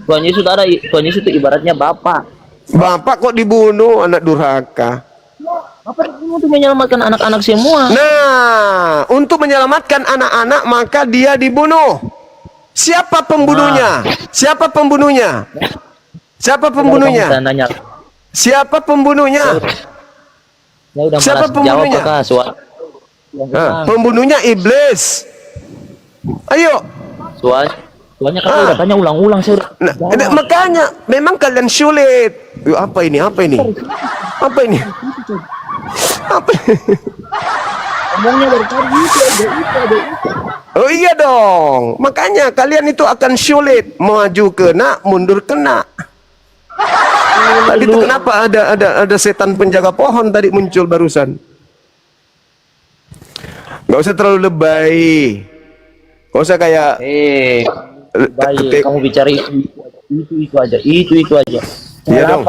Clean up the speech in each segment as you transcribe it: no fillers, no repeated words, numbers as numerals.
Tuhan Yesus ada, Tuhan Yesus itu ibaratnya bapak. Bapak kok dibunuh, anak durhaka. Bapak itu untuk menyelamatkan anak-anak semua. Nah, untuk menyelamatkan anak-anak maka dia dibunuh. Siapa pembunuhnya? Siapa pembunuhnya? Siapa pembunuhnya? Siapa pembunuhnya? Ya udah Siapa malas pembunuhnya? jawab, Kak. Pembunuhnya iblis. Ayo. Soalnya kan udah tanya ulang-ulang saya udah Nah, makanya memang kalian sulit. Yuk, apa ini? Apa ini? Apa ini? Apa? ngomongnya dari tadi itu aja. Oh iya dong. Makanya kalian itu akan sulit, maju kena, mundur kena. Tadi itu kenapa ada setan penjaga pohon tadi muncul barusan? Gak usah terlalu lebay. Gak usah kayak baik, kamu bicara itu aja. Iya dong,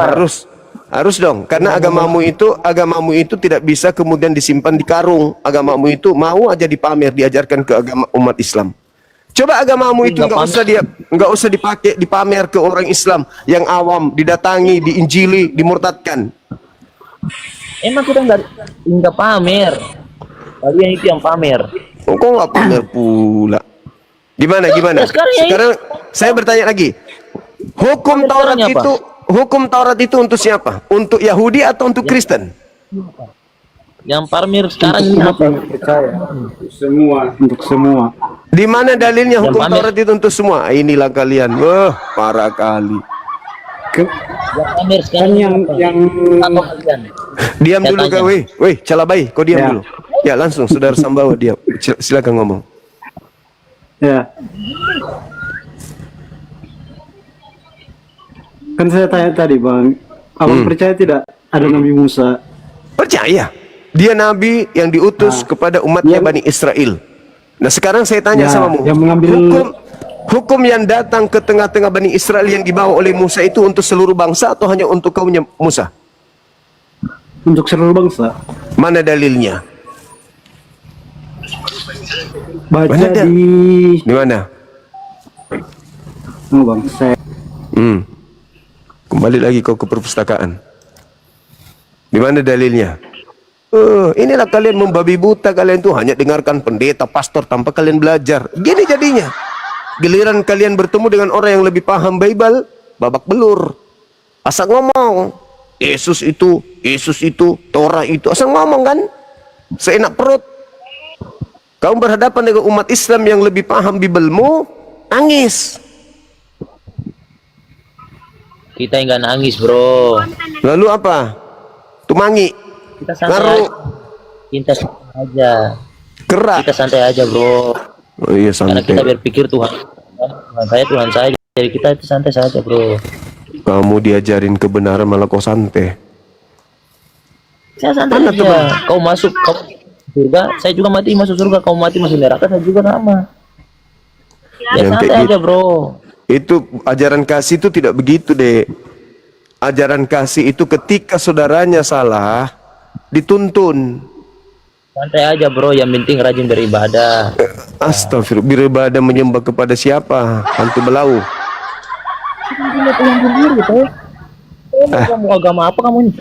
harus dong, karena agamamu itu tidak bisa kemudian disimpan di karung. Agamamu itu mau aja dipamer, diajarkan ke agama umat Islam. Coba agamamu itu nggak usah dipamer ke orang Islam yang awam, didatangi, diinjili, dimurtadkan. Emang kita nggak pamer, kalian itu yang pamer. Kok nggak pamer pula? Gimana? Sekarang saya bertanya lagi. Hukum Taurat itu untuk siapa? Untuk Yahudi atau untuk Kristen? Yang pamer sekarang ini apa? Untuk semua. Di mana dalilnya hukum Taurat itu untuk semua? Inilah kalian. Wah, parah kali. Yang pamer sekarang yang diam dulu kau, weh, calabai, kau diam dulu. Ya, langsung saudara Sambawa diam. Silakan ngomong. Ya. Kan saya tanya tadi, Bang. Abang percaya tidak ada Nabi Musa? Percaya. Dia nabi yang diutus kepada umatnya Bani Israel. Nah, sekarang saya tanya samamu. Yang mengambil hukum yang datang ke tengah-tengah Bani Israel yang dibawa oleh Musa itu untuk seluruh bangsa atau hanya untuk kaumnya Musa? Untuk seluruh bangsa. Mana dalilnya? Baca di mana? Oh, Bang, saya kembali lagi kau ke perpustakaan. Di mana dalilnya? Inilah kalian membabi buta, kalian tuh hanya dengarkan pendeta, pastor tanpa kalian belajar. Gini jadinya. Giliran kalian bertemu dengan orang yang lebih paham Bible, babak belur. Asal ngomong. Yesus itu, Torah itu. Asal ngomong kan? Seenak perut. Kamu berhadapan dengan umat Islam yang lebih paham Biblemu, nangis. Kita enggak nangis, bro. Lalu apa? Tumangi. Kita santai. Kita aja. Kerak. Kita santai aja, bro. Oh iya, santai. Karena kita berpikir Tuhan saya. Jadi kita itu santai saja, bro. Kamu diajarin kebenaran malah kau santai. Saya santai aja. Kau masuk surga, saya juga mati masuk surga. Kau mati masuk neraka, saya juga sama. Ya santai aja, bro. Itu ajaran kasih itu tidak begitu, Dek. Ajaran kasih itu ketika saudaranya salah, dituntun. Santai aja, bro. Yang penting rajin beribadah. Astagfirullah, beribadah menyembah kepada siapa? Hantu belau. Kamu agama apa kamu ini?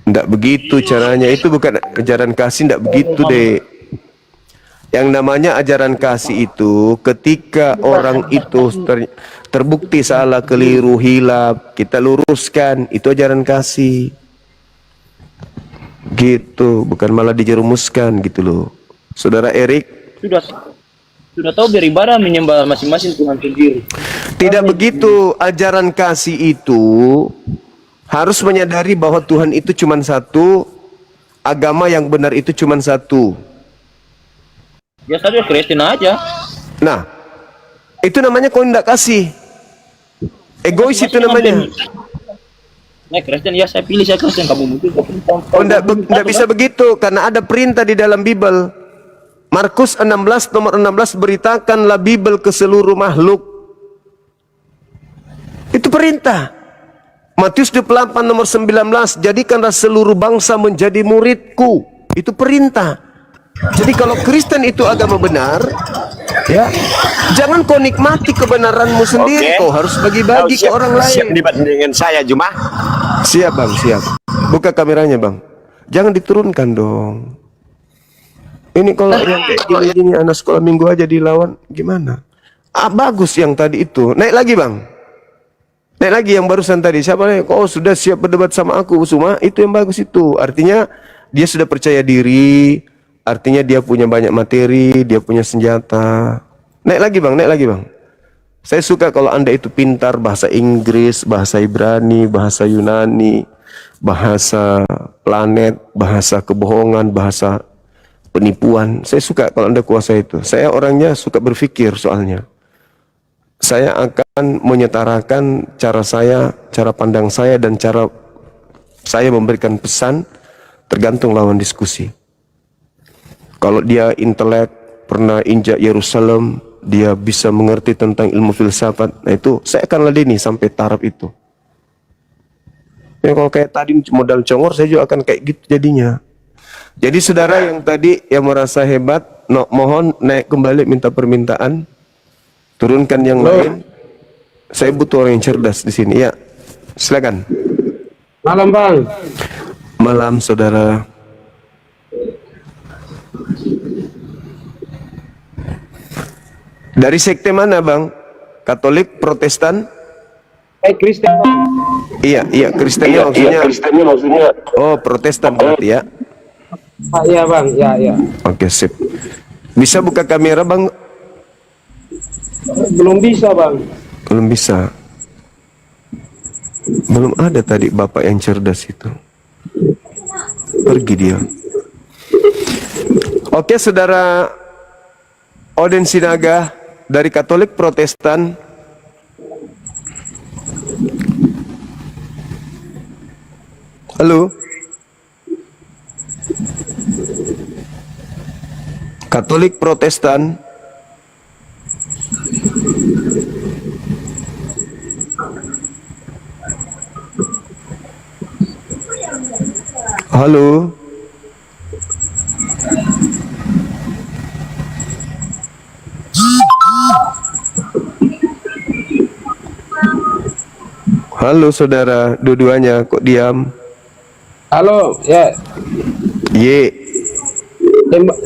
Tidak begitu caranya. Itu bukan ajaran kasih, tidak begitu, Dek. Yang namanya ajaran kasih itu ketika orang itu terbukti salah, keliru, hilaf, kita luruskan. Itu ajaran kasih. Gitu, bukan malah dijerumuskan gitu loh. Saudara Erik sudah tahu beribadah menyembah masing-masing Tuhan sendiri. Tidak begitu. Ajaran kasih itu harus menyadari bahwa Tuhan itu cuma satu, agama yang benar itu cuma satu. Ya saja Kristen aja. Nah, itu namanya kau tidak kasih. Egois itu namanya. Nah, Kristen ya saya pilih, saya Kristen, kamu mungkin. Oh, tidak bisa begitu karena ada perintah di dalam Bible. Markus 16 nomor 16, beritakanlah Bible ke seluruh makhluk. Itu perintah. Matius 28 nomor 19, jadikanlah seluruh bangsa menjadi muridku. Itu perintah. Jadi kalau Kristen itu agama benar, ya, jangan kau nikmati kebenaranmu sendiri, Oke. kau harus bagi-bagi ke orang Siap lain. dibandingin saya, Juma. Siap bang, siap. Buka kameranya bang. Jangan diturunkan dong. Ini kalau yang kayak gini anak sekolah minggu aja dilawan, gimana? Bagus yang tadi itu. Naik lagi bang. Naik lagi yang barusan tadi. Siapa nih? Oh sudah siap berdebat sama aku, Suma. Itu yang bagus itu. Artinya dia sudah percaya diri. Artinya dia punya banyak materi. Dia punya senjata. Naik lagi bang, naik lagi bang. Saya suka kalau Anda itu pintar bahasa Inggris, bahasa Ibrani, bahasa Yunani, bahasa planet, bahasa kebohongan, bahasa penipuan. Saya suka kalau Anda kuasai itu. Saya orangnya suka berpikir soalnya. Saya akan menyetarakan cara saya, cara pandang saya, dan cara saya memberikan pesan tergantung lawan diskusi. Kalau dia intelek, pernah injak Yerusalem, dia bisa mengerti tentang ilmu filsafat, nah itu saya akan ladeni sampai taraf itu. Ya, kalau kayak tadi modal congor, saya juga akan kayak gitu jadinya. Jadi saudara yang tadi yang merasa hebat, mohon naik kembali minta permintaan. Turunkan yang lain. Saya butuh orang yang cerdas di sini. Ya, silakan. Malam bang. Malam saudara. Dari sekte mana bang? Katolik, Protestan? Kristen bang. Iya, Kristennya maksudnya. Oh, Protestan berarti ya. Iya bang, ya. Oke, sip. Bisa buka kamera bang? Belum bisa bang. Belum bisa. Belum ada tadi bapak yang cerdas itu. Pergi dia. Oke, saudara Oden Sinaga dari Katolik Protestan. Halo. Katolik Protestan. Halo. Halo saudara, dua-duanya kok diam? Halo, ya. Ye.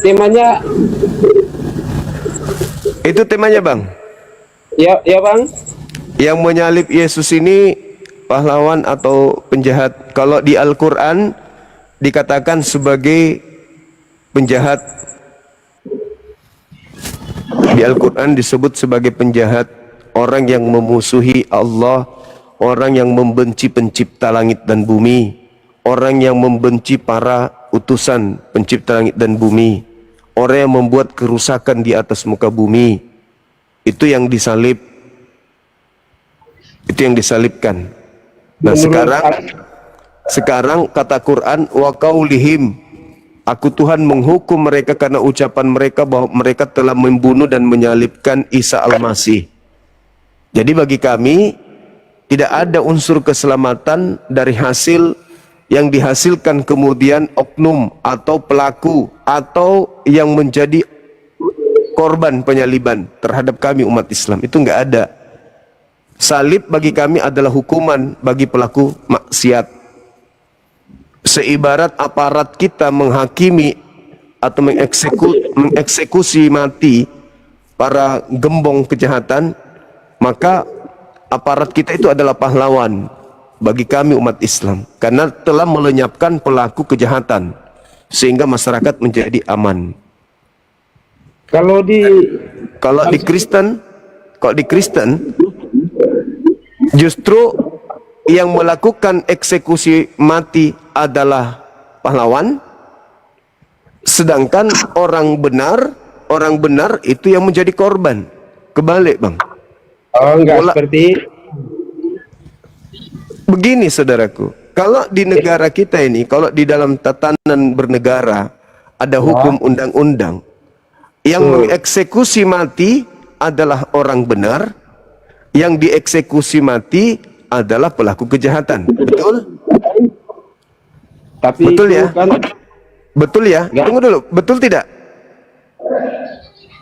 Temanya, Itu temanya bang. ya bang. Yang menyalib Yesus ini pahlawan atau penjahat? Kalau di Al-Quran dikatakan sebagai penjahat. Di Al-Quran disebut sebagai penjahat, orang yang memusuhi Allah, orang yang membenci pencipta langit dan bumi, orang yang membenci para utusan pencipta langit dan bumi, orang yang membuat kerusakan di atas muka bumi. Itu yang disalib. Itu yang disalibkan. Nah sekarang kata Quran, wa qaulihim, aku Tuhan menghukum mereka karena ucapan mereka bahwa mereka telah membunuh dan menyalibkan Isa Al-Masih. Jadi bagi kami tidak ada unsur keselamatan dari hasil yang dihasilkan kemudian oknum atau pelaku atau yang menjadi korban penyaliban terhadap kami umat Islam. Itu enggak ada. Salib bagi kami adalah hukuman bagi pelaku maksiat. Seibarat aparat kita menghakimi atau mengeksekusi mati para gembong kejahatan, maka aparat kita itu adalah pahlawan bagi kami umat Islam karena telah melenyapkan pelaku kejahatan sehingga masyarakat menjadi aman. Kalau di Kristen justru yang melakukan eksekusi mati adalah pahlawan, sedangkan orang benar itu yang menjadi korban. Kebalik bang. Oh enggak seperti begini saudaraku, kalau di negara kita ini, kalau di dalam tatanan bernegara ada hukum undang-undang, yang mengeksekusi mati adalah orang benar, yang dieksekusi mati adalah pelaku kejahatan. Betul? tapi Betul ya? kan Betul ya? Enggak. Tunggu dulu, betul tidak?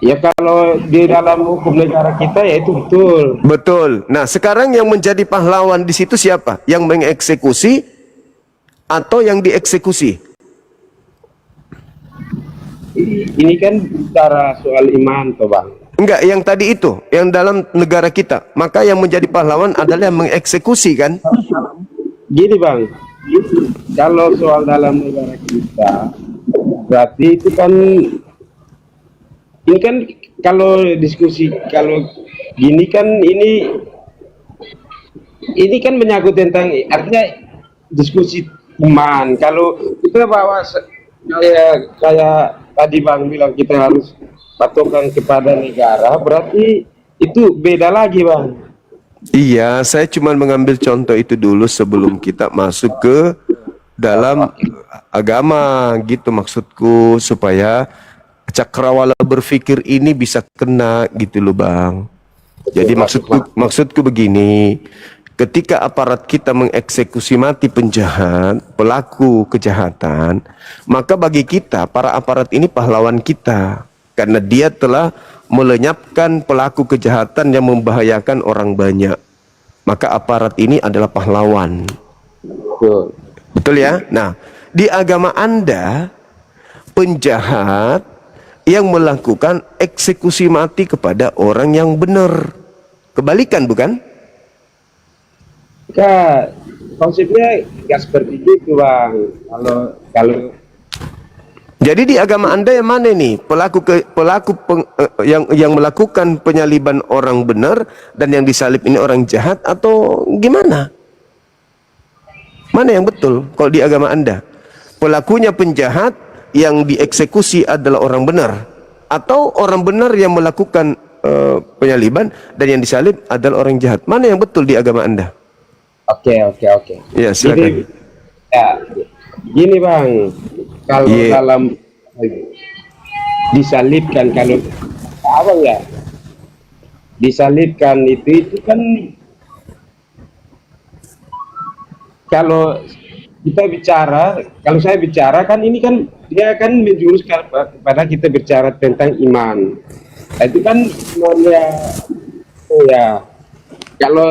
Ya kalau di dalam hukum negara kita ya itu betul. Betul. Nah, sekarang yang menjadi pahlawan di situ siapa? Yang mengeksekusi atau yang dieksekusi? Ini kan bicara soal iman toh bang. Enggak, yang tadi itu, yang dalam negara kita. Maka yang menjadi pahlawan adalah yang mengeksekusi kan? Gini bang, kalau soal dalam negara kita, berarti itu kan, ini kan kalau diskusi, kalau gini kan ini kan menyangkut tentang, artinya diskusi iman. Kalau kita bawa kayak tadi bang bilang kita harus patokan kepada negara, berarti itu beda lagi bang. Iya, saya cuma mengambil contoh itu dulu sebelum kita masuk ke dalam agama gitu maksudku, supaya cakrawala berpikir ini bisa kena gitu loh bang. Jadi maksudku begini, ketika aparat kita mengeksekusi mati penjahat, pelaku kejahatan, maka bagi kita para aparat ini pahlawan kita, karena dia telah melenyapkan pelaku kejahatan yang membahayakan orang banyak. Maka aparat ini adalah pahlawan. Betul. Betul ya? Nah, di agama Anda, penjahat yang melakukan eksekusi mati kepada orang yang benar. Kebalikan bukan? Kak, konsepnya nggak seperti itu bang. Kalau Jadi di agama Anda yang mana nih? Yang melakukan penyaliban orang benar dan yang disalib ini orang jahat atau gimana? Mana yang betul kalau di agama Anda? Pelakunya penjahat, yang dieksekusi adalah orang benar, atau orang benar yang melakukan penyaliban dan yang disalib adalah orang jahat? Mana yang betul di agama Anda? oke. Ya, silakan. Gini bang, kalau dalam disalibkan, kalau apa ya, disalibkan itu kan kalau kita bicara, kalau saya bicara kan ini kan dia kan menjurus kepada kita bicara tentang iman. Nah, itu kan imannya, oh ya, kalau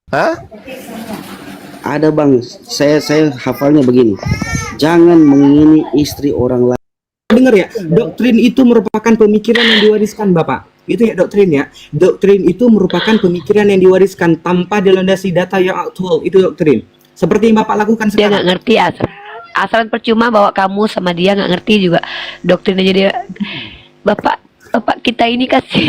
Hah? Ada bang, saya hafalnya begini. jangan mengingini istri orang lain. Dengar ya, doktrin itu merupakan pemikiran yang diwariskan Bapak. Itu ya doktrin ya. Doktrin itu merupakan pemikiran yang diwariskan tanpa dilandasi data yang aktual. Itu doktrin. Seperti yang Bapak lakukan Dia nggak sekarang. ngerti Asran. Asran percuma bawa kamu sama dia, nggak ngerti juga doktrinnya. Jadi Bapak kita ini kasih.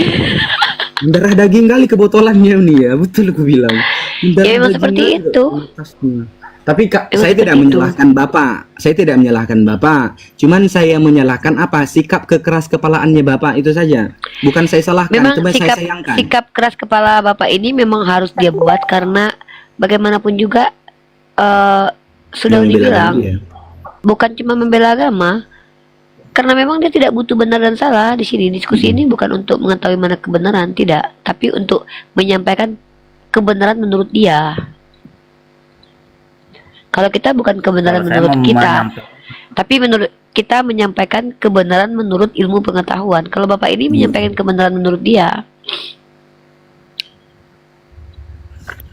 Darah daging kali kebotolannya nih ya. Betul aku bilang. Ya, memang seperti kali itu. kualitasnya. Tapi Kak, Memang saya tidak seperti itu. menyalahkan Bapak. Saya tidak menyalahkan Bapak. Cuman saya menyalahkan apa? Sikap kekeras kepalaannya Bapak itu saja. Bukan saya salahkan, Memang cuma saya sikap sayangkan. sikap keras kepala Bapak ini memang harus dia buat karena bagaimanapun juga sudah Yang dibilang bela-belain dia. bukan cuma membela agama, karena memang dia tidak butuh benar dan salah di sini. Diskusi ini bukan untuk mengetahui mana kebenaran, tidak, tapi untuk menyampaikan kebenaran menurut dia. Kalau kita bukan kebenaran menurut kita, tapi menurut kita menyampaikan kebenaran menurut ilmu pengetahuan. Kalau Bapak ini menyampaikan kebenaran menurut dia,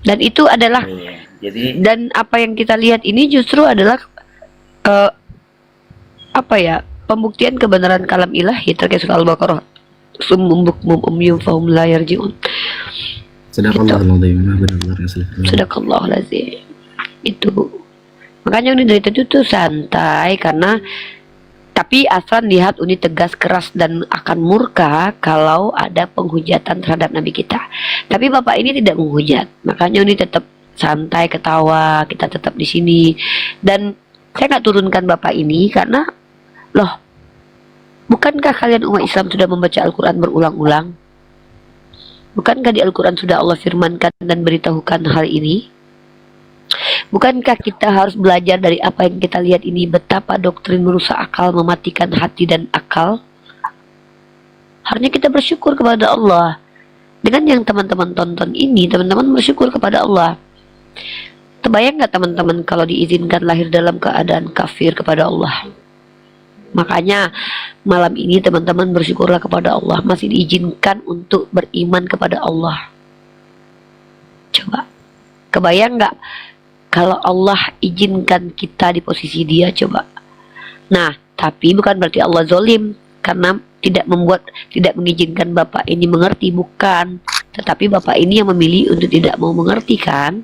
dan itu adalah Jadi dan apa yang kita lihat ini justru adalah apa ya, pembuktian kebenaran kalam ilahi terkait surah Al-Baqarah. Summum bukmum umyum fahum la yarji'un. Sadaqallahul-azim. Benar-benar yang salah. Sadaqallahul azim. Itu. Makanya Uni dari tadi tuh santai karena tapi Asran lihat Uni tegas, keras dan akan murka kalau ada penghujatan terhadap Nabi kita. Tapi Bapak ini tidak menghujat. Makanya Uni tetap santai, ketawa, kita tetap di sini. Dan saya nggak turunkan Bapak ini karena loh, bukankah kalian umat Islam sudah membaca Al-Quran berulang-ulang? Bukankah di Al-Quran sudah Allah firmankan dan beritahukan hal ini? Bukankah kita harus belajar dari apa yang kita lihat ini, betapa doktrin merusak akal, mematikan hati dan akal? Harusnya kita bersyukur kepada Allah. Dengan yang teman-teman tonton ini, teman-teman bersyukur kepada Allah. Terbayang nggak teman-teman kalau diizinkan lahir dalam keadaan kafir kepada Allah? Makanya malam ini teman-teman bersyukurlah kepada Allah, masih diizinkan untuk beriman kepada Allah. Coba, kebayang nggak kalau Allah izinkan kita di posisi dia? Coba. Nah, tapi bukan berarti Allah zolim karena tidak mengizinkan Bapak ini mengerti, bukan. Tetapi Bapak ini yang memilih untuk tidak mau mengerti, kan?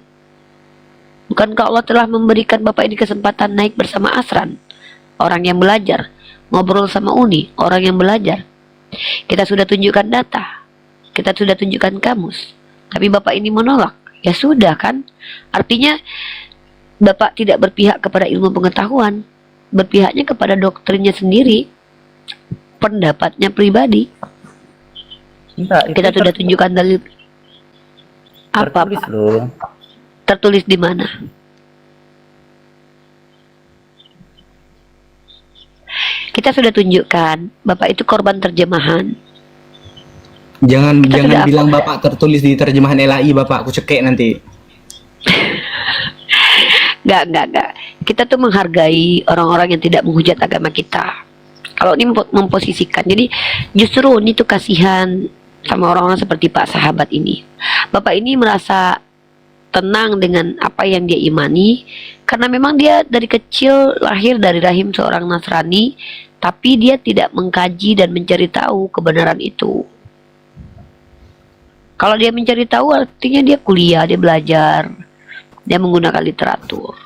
Bukankah Allah telah memberikan Bapak ini kesempatan naik bersama Asran, orang yang belajar, ngobrol sama Uni, orang yang belajar. Kita sudah tunjukkan data, kita sudah tunjukkan kamus, tapi Bapak ini menolak. Ya sudah kan, artinya Bapak tidak berpihak kepada ilmu pengetahuan, berpihaknya kepada doktrinnya sendiri, pendapatnya pribadi. enggak, itu Kita sudah tunjukkan dalil. Apa tertulis Pak? loh. Tertulis di mana? Kita sudah tunjukkan Bapak itu korban terjemahan. Jangan Kita sudah bilang Bapak tertulis di terjemahan LAI, Bapak. Aku cekek nanti. Enggak. Kita tuh menghargai orang-orang yang tidak menghujat agama kita. Kalau ini memposisikan, jadi justru ini tuh kasihan sama orang-orang seperti Pak sahabat ini. Bapak ini merasa tenang dengan apa yang dia imani, karena memang dia dari kecil lahir dari rahim seorang Nasrani, tapi dia tidak mengkaji dan mencari tahu kebenaran itu. Kalau dia mencari tahu artinya dia kuliah, dia belajar, dia menggunakan literatur.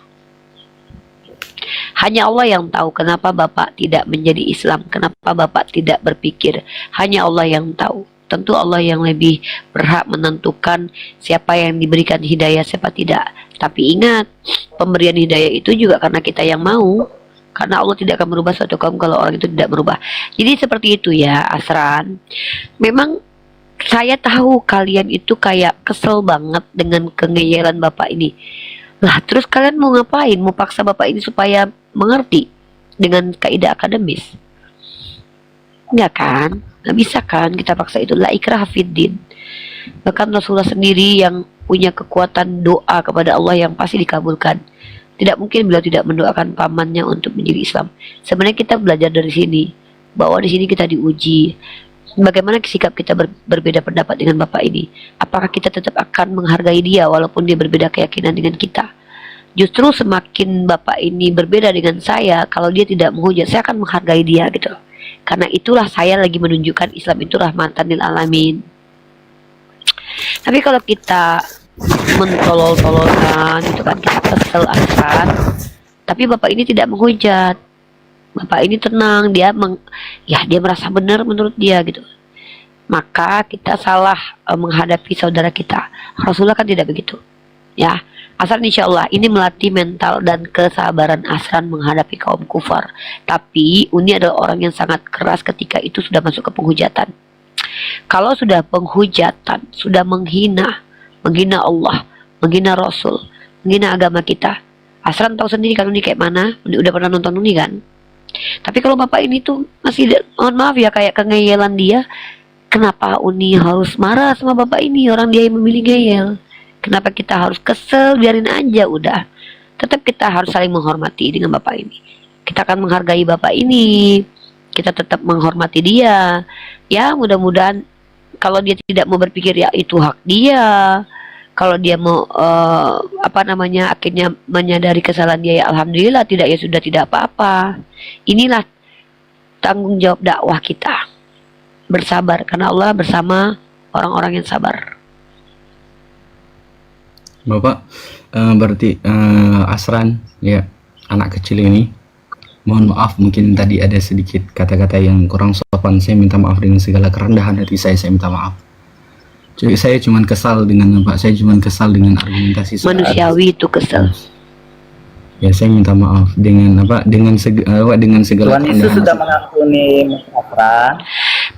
Hanya Allah yang tahu kenapa Bapak tidak menjadi Islam, kenapa Bapak tidak berpikir. Hanya Allah yang tahu. Tentu Allah yang lebih berhak menentukan siapa yang diberikan hidayah, siapa tidak. Tapi ingat, pemberian hidayah itu juga karena kita yang mau. Karena Allah tidak akan merubah suatu kaum kalau orang itu tidak berubah. Jadi seperti itu ya, Asran. Memang saya tahu kalian itu kayak kesel banget dengan kengeyelan Bapak ini. Lah terus kalian mau ngapain? Mau paksa Bapak ini supaya mengerti dengan kaidah akademis? Enggak kan? Nggak bisa kan kita paksa itu. La ikraha fiddin. Bahkan Rasulullah sendiri yang punya kekuatan doa kepada Allah yang pasti dikabulkan. Tidak mungkin beliau tidak mendoakan pamannya untuk menjadi Islam. Sebenarnya kita belajar dari sini, bahwa di sini kita diuji. Bagaimana sikap kita berbeda pendapat dengan Bapak ini? Apakah kita tetap akan menghargai dia walaupun dia berbeda keyakinan dengan kita? Justru semakin Bapak ini berbeda dengan saya, kalau dia tidak menghujat, saya akan menghargai dia gitu. Karena itulah saya lagi menunjukkan Islam itu rahmatan lil alamin. Tapi kalau kita mentolol-tololkan gitu kan, kita kesel akan, tapi Bapak ini tidak menghujat. Bapak ini tenang, dia dia merasa benar menurut dia gitu. Maka kita salah menghadapi saudara kita. Rasulullah kan tidak begitu. Ya, Asran insya Allah ini melatih mental dan kesabaran Asran menghadapi kaum kufar. Tapi Uni adalah orang yang sangat keras ketika itu sudah masuk ke penghujatan. Kalau sudah penghujatan, sudah menghina Allah, menghina Rasul, menghina agama kita. Asran tahu sendiri kan Uni kayak mana, Uni udah pernah nonton Uni kan. Tapi kalau Bapak ini tuh masih, mohon maaf ya, kayak kengeyelan dia. Kenapa Uni harus marah sama Bapak ini, orang dia yang memilih ngeyel? Kenapa kita harus kesel? Biarin aja udah. Tetap kita harus saling menghormati dengan Bapak ini. Kita akan menghargai Bapak ini. Kita tetap menghormati dia. Ya mudah-mudahan kalau dia tidak mau berpikir ya itu hak dia. Kalau dia mau akhirnya menyadari kesalahan dia, ya alhamdulillah, tidak ya sudah, tidak apa-apa. Inilah tanggung jawab dakwah kita. Bersabar karena Allah bersama orang-orang yang sabar. Bapak, berarti Asran, ya, anak kecil ini, mohon maaf mungkin tadi ada sedikit kata-kata yang kurang sopan. Saya minta maaf dengan segala kerendahan hati saya minta maaf. Jadi saya cuma kesal dengan Bapak, saya cuma kesal dengan argumentasi Manusiawi itu kesel. Ya, saya minta maaf dengan dengan segala Tuhan Yesus sudah mengampuni Mas Asran.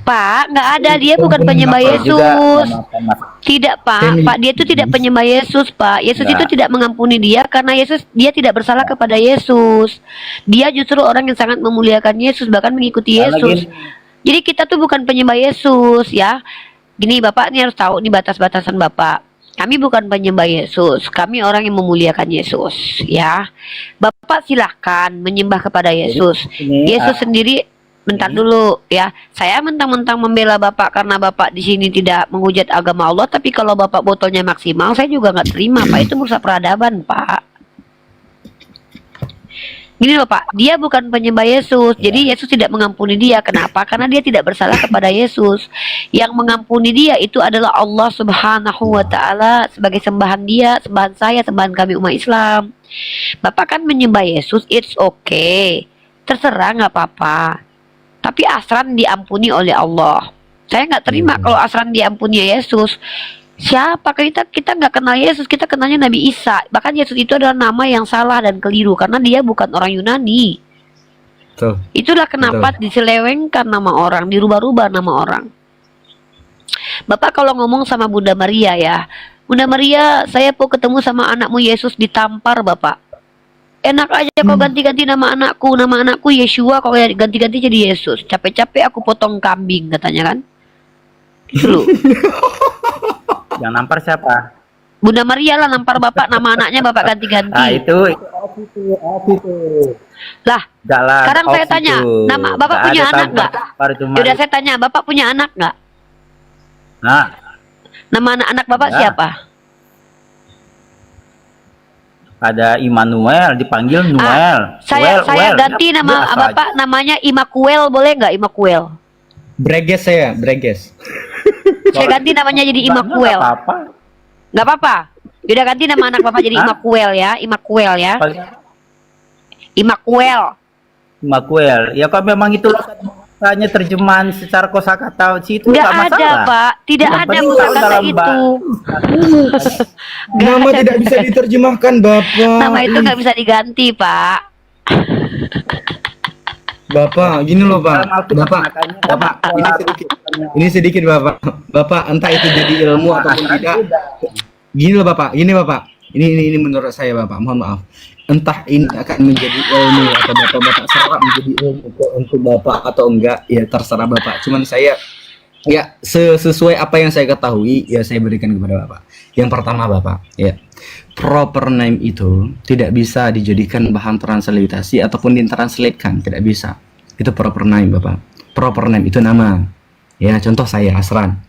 Pak, nggak ada, dia bukan penyembah Yesus. Tidak, Pak, dia itu tidak penyembah Yesus, Pak. Yesus itu tidak mengampuni dia karena dia tidak bersalah kepada Yesus. Dia justru orang yang sangat memuliakan Yesus, bahkan mengikuti Yesus. Jadi kita tuh bukan penyembah Yesus, ya. Gini, Bapak ini harus tahu nih batas-batasan Bapak. Kami bukan penyembah Yesus, kami orang yang memuliakan Yesus, ya. Bapak silahkan menyembah kepada Yesus. Yesus sendiri, bentar dulu, ya. Saya mentang-mentang membela Bapak karena Bapak di sini tidak menghujat agama Allah, tapi kalau Bapak botolnya maksimal, saya juga nggak terima, Pak. Itu merusak peradaban, Pak. Gini loh Pak, dia bukan penyembah Yesus, jadi Yesus tidak mengampuni dia. Kenapa? Karena dia tidak bersalah kepada Yesus. Yang mengampuni dia itu adalah Allah Subhanahu wa Ta'ala sebagai sembahan dia, sembahan saya, sembahan kami umat Islam. Bapak kan menyembah Yesus, it's okay, terserah, nggak apa-apa. Tapi Asran diampuni oleh Allah. Saya nggak terima kalau Asran diampuni Yesus. Siapa? Kita nggak kenal Yesus, kita kenalnya Nabi Isa. Bahkan Yesus itu adalah nama yang salah dan keliru karena dia bukan orang Yunani. Betul. Itulah kenapa diselewengkan nama orang, dirubah-rubah nama orang. Bapak kalau ngomong sama Bunda Maria ya, Bunda Maria, saya mau ketemu sama anakmu Yesus, ditampar Bapak. Enak aja kau ganti-ganti nama anakku Yeshua, kau ganti-ganti jadi Yesus. Capek-capek aku potong kambing katanya kan. Itu loh. Yang nampar siapa? Bunda Maria lah nampar Bapak, nama anaknya Bapak ganti-ganti. Nah itu. Lah, sekarang saya tanya, nama Bapak punya anak nggak? Sudah saya tanya, Bapak punya anak nggak? Nah, nama anak-anak Bapak siapa? ada Immanuel, dipanggil Noel. Saya ganti nama Bapak, namanya Immanuel, boleh nggak Immanuel? Breges saya, Breges. Saya ganti namanya jadi Immanuel. Nggak apa-apa. Yaudah ganti nama anak Bapak jadi Immanuel ya, Immanuel ya. Immanuel. Ya kalau memang itu hanya terjemahan secara kosakata itu nggak masalah. ada Pak, tidak ada kosakata itu. Nama tidak bisa diterjemahkan Bapak. Nama itu nggak bisa diganti Pak. Bapak, gini loh Pak. Bapak, ini sedikit Bapak. Bapak, entah itu jadi ilmu ataupun tidak. Gini loh Bapak, Ini menurut saya Bapak, mohon maaf. Entah ini akan menjadi ilmu atau Bapak serap menjadi ilmu untuk Bapak atau enggak, ya terserah Bapak. Cuman saya ya sesuai apa yang saya ketahui ya saya berikan kepada Bapak. Yang pertama Bapak, ya. Proper name itu tidak bisa dijadikan bahan translitasi ataupun ditranslatekan, tidak bisa. Itu proper name Bapak. Proper name itu nama. Ya, contoh saya Asran.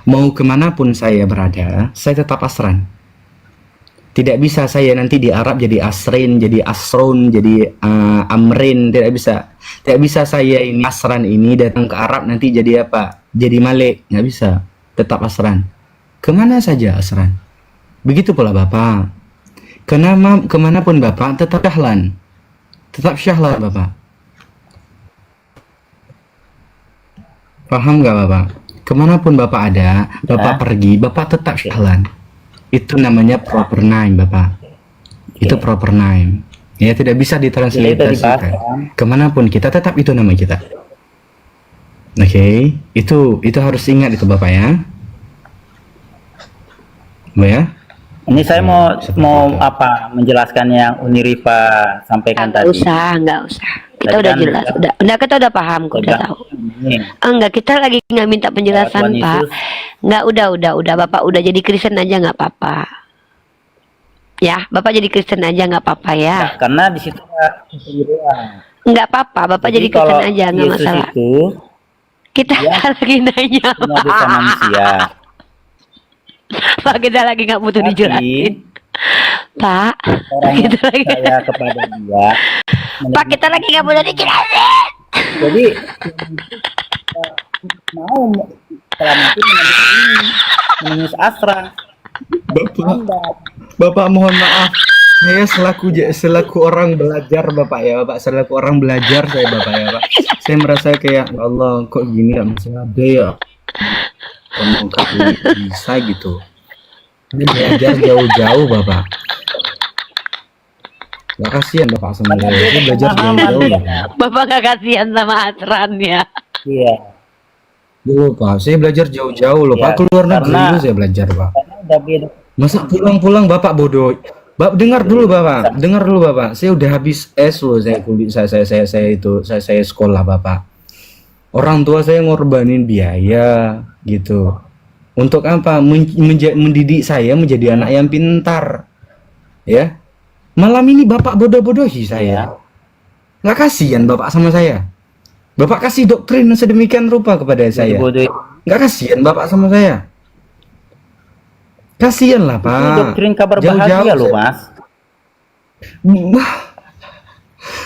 Mau kemanapun saya berada, saya tetap Asran. Tidak bisa saya nanti di Arab jadi Asrin, jadi Asrun, jadi Amrin, tidak bisa. Tidak bisa saya ini Asran ini datang ke Arab nanti jadi apa? Jadi Malik, nggak bisa. Tetap Asran. Kemana saja Asran? Begitu pula Bapak. Kemanapun Bapak tetap Syahlan. Tetap Syahlan Bapak. Paham nggak Bapak? Kemanapun Bapak ada, Bapak pergi, Bapak tetap Syahlan. Itu namanya proper name Bapak. Itu proper name. Ya tidak bisa ditransliterasikan. Kemanapun kita tetap itu nama kita. Oke, itu harus ingat itu Bapak ya. Mbak ya. Ini saya mau apa menjelaskan yang Uni Rifa sampaikan Nggak tadi. nggak usah. Kita Tadi udah kan jelas, udah kita udah paham kok, udah tahu. Enggak, kita lagi nggak minta penjelasan Tuhan Pak. Yesus. Nggak, udah Bapak udah jadi Kristen aja nggak apa-apa. Ya, Bapak jadi Kristen aja nggak apa-apa ya. Nah, karena di situ ada kekeliruan. Nggak apa-apa, Bapak jadi Kristen kalau aja nggak Yesus masalah. itu Kita Ya. lagi nanya, punya dosa manusia. Pak, kita lagi nggak butuh Tapi dijelasin. Pak, orang yang kita lagi, percaya kepada Dia. Pak, kita lagi nggak butuh dijelasin. Jadi mau selama itu menulis asra. Bapak mohon maaf. Saya selaku orang belajar Bapak ya, Bapak selaku orang belajar saya Bapak ya, Pak. Saya merasa kayak ya Allah kok gini ya, masih ada ya. Ngomong bisa gitu. Ini belajar jauh-jauh Bapak. Gak kasihan Bapak sama saya. Ini belajar jauh-jauh Bapak. Bapak nggak kasihan sama Asran ya. Iya. Dulu Pak, saya belajar jauh-jauh loh Pak. Ya, Keluar negeri karena- dulu saya belajar Pak. Karena udah beda. Masa pulang-pulang Bapak bodoh? Bapak dengar dulu Bapak, dengar dulu Bapak. Saya udah habis S loh, saya kuliah, saya sekolah Bapak. Orang tua saya ngorbanin biaya gitu. Untuk apa? Mendidik saya menjadi anak yang pintar. Ya. Malam ini Bapak bodoh-bodohi saya. Nggak kasihan Bapak sama saya. Bapak kasih doktrin sedemikian rupa kepada saya. Bodoh. Nggak kasihan Bapak sama saya. Kasihan lah Ini Pak. doktrin kabar Jauh-jauh bahagia loh, saya- Mas. Wah,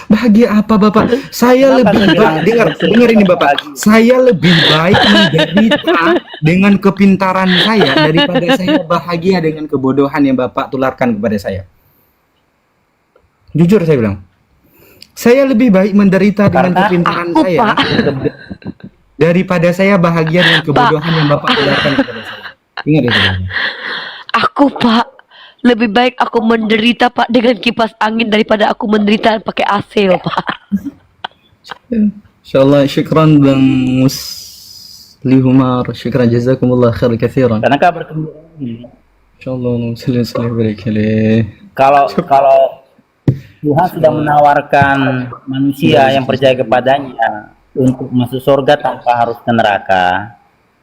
bahagia apa Bapak? Saya Kenapa lebih saya baik, bilang dengar ini Bapak. Saya lebih baik menderita dengan kepintaran saya daripada saya bahagia dengan kebodohan yang Bapak tularkan kepada saya. Jujur saya bilang, saya lebih baik menderita dengan Karena kepintaran aku, saya Pak. daripada saya bahagia dengan kebodohan yang Bapak tularkan kepada saya. Ingat itu Bapak. Aku Pak, lebih baik aku menderita Pak dengan kipas angin daripada aku menderita pakai AC loh Pak. Insyaallah syukran Bang Muslihumar, syukran jazakumullah khair katsiran. Karena kabar gembira ini, Insyaallah sallallahu alaihi kalau Tuhan sudah menawarkan manusia yang percaya kepadanya untuk masuk surga tanpa harus ke neraka,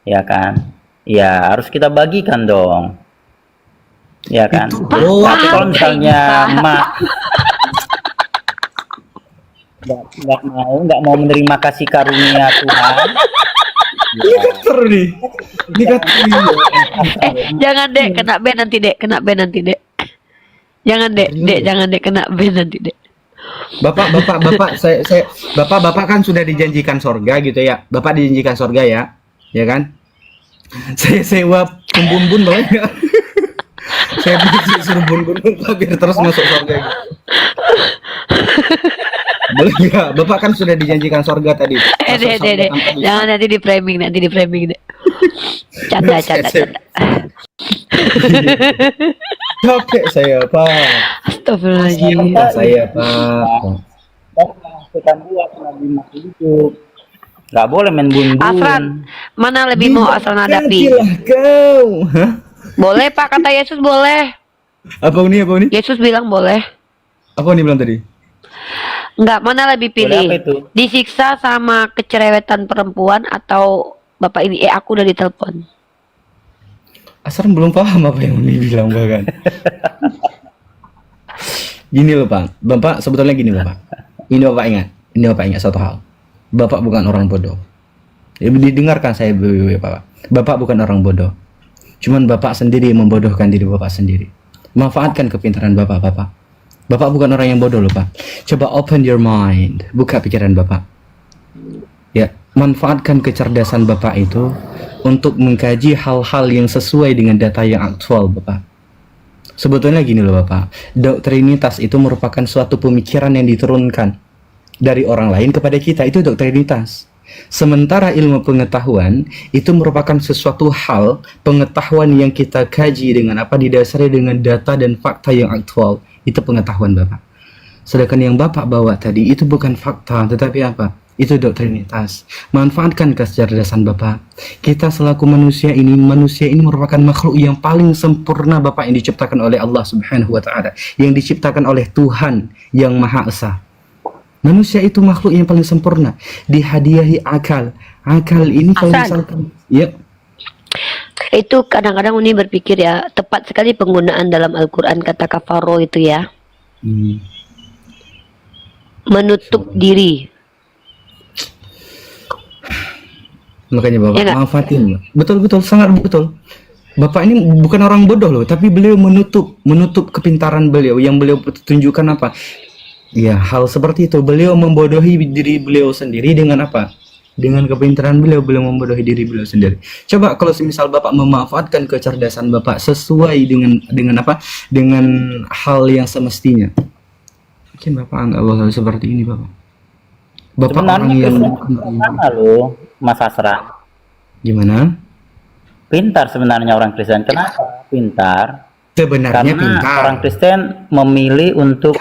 ya kan? Ya harus kita bagikan dong, ya kan? Tapi kalau misalnya nggak mau menerima kasih karunia Tuhan, nih. Ini kata Jangan Dek, kena ban nanti Dek, kena ban nanti Dek. Jangan Dek, jangan Dek, kena ban nanti Dek. Bapak Bapak kan sudah dijanjikan surga gitu ya. Bapak dijanjikan surga ya. Ya kan? Saya sewa bun-bun boleh nggak? Saya suruh bun-bun biar terus masuk surga gitu. Boleh nggak? Bapak kan sudah dijanjikan surga tadi. Masuk Dek, surga Dek. tanpa Jangan nanti di framing Dek. Canda. capek saya Pak. Astagfirullahaladzim. Capek saya Pak. kita buat nabi masuk hidup, nggak boleh main bun-bun. Asran, mana lebih mau Asran hadapi? Gantilah kau. Hah? Boleh Pak, kata Yesus boleh. Apa ini? Yesus bilang boleh. Apa ini bilang tadi? Enggak, mana lebih Boleh apa pilih? itu? Disiksa sama kecerewetan perempuan atau Bapak ini? Aku udah ditelepon. Asran belum paham apa yang ini bilang bahkan. Gini loh Pak, Bapak sebetulnya gini Bapak. Ini Bapak ingat satu hal. Bapak bukan orang bodoh. Ya, didengarkan saya Bapak. Bapak bukan orang bodoh. Cuman Bapak sendiri yang membodohkan diri Bapak sendiri. Manfaatkan kepintaran Bapak, Bapak. Bapak bukan orang yang bodoh loh, Pak. Coba open your mind, buka pikiran Bapak. Ya, manfaatkan kecerdasan Bapak itu untuk mengkaji hal-hal yang sesuai dengan data yang aktual, Bapak. Sebetulnya gini loh, Bapak. Doktrinitas itu merupakan suatu pemikiran yang diturunkan dari orang lain kepada kita, itu doktrinitas. Sementara ilmu pengetahuan itu merupakan sesuatu hal pengetahuan yang kita kaji dengan apa, didasari dengan data dan fakta yang aktual. Itu pengetahuan Bapak. Sedangkan yang Bapak bawa tadi itu bukan fakta, tetapi apa? Itu doktrinitas. Manfaatkan kecerdasan Bapak. Kita selaku manusia ini merupakan makhluk yang paling sempurna Bapak, yang diciptakan oleh Allah Subhanahu wa taala, yang diciptakan oleh Tuhan yang Maha Esa. Manusia itu makhluk yang paling sempurna, dihadiahi akal. Akal ini kalau misalkan, ya. Itu kadang-kadang Uni berpikir ya, tepat sekali penggunaan dalam Al-Quran kata kafaro itu ya. Menutup diri. Makanya Bapak Ya nggak? manfaatin. Betul-betul, sangat betul. Bapak ini bukan orang bodoh loh, tapi beliau menutup kepintaran beliau. Yang beliau tunjukkan apa? Ya, hal seperti itu. Beliau membodohi diri beliau sendiri dengan apa? Dengan kepintaran beliau membodohi diri beliau sendiri. Coba kalau semisal Bapak memanfaatkan kecerdasan Bapak sesuai dengan apa? Dengan hal yang semestinya. Mungkin Bapak nggak bakal seperti ini, Bapak. Bapak orang yang sama loh, Mas Asra. gimana? Pintar sebenarnya orang Kristen. Kenapa pintar? Sebenarnya Karena pintar. orang Kristen memilih untuk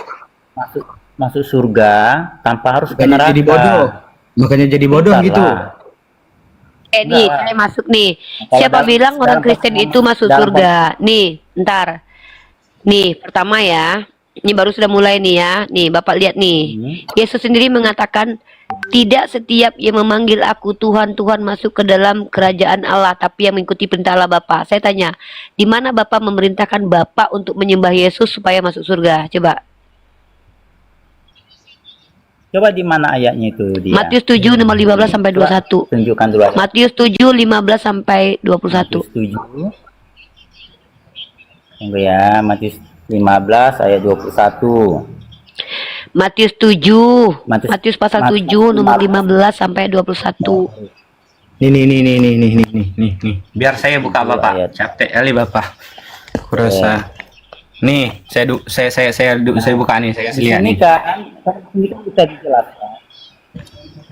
masuk surga tanpa harus ke Makanya neraka. jadi bodoh. Makanya jadi bodoh Pintar gitu. lah. Nih, saya masuk nih. Kalau Siapa dalam- bilang orang dalam Kristen pertemuan- itu masuk dalam surga? Nih, ntar. Nih, pertama ya. Ini baru sudah mulai nih ya. Nih, Bapak lihat nih. Yesus sendiri mengatakan, tidak setiap yang memanggil aku Tuhan, Tuhan masuk ke dalam kerajaan Allah, tapi yang mengikuti perintah Allah Bapa. Saya tanya, di mana Bapak memerintahkan Bapak untuk menyembah Yesus supaya masuk surga? Coba. Coba di mana ayatnya itu dia? Matius 7 nomor 15 sampai 21. Tunjukkan dulu ayat. Matius 7 15 sampai 21. Matius 7. Tunggu ya, Matius 15 ayat 21. Matius 7. Matius- Matius pasal Matius 7 nomor 15 sampai 21. Nih. Biar saya buka Itu Bapak. ayat. Capek kali Bapak. Aku rasa. Nih, saya buka nih, saya Di lihat sini nih. kan di sini kan bisa dijelaskan.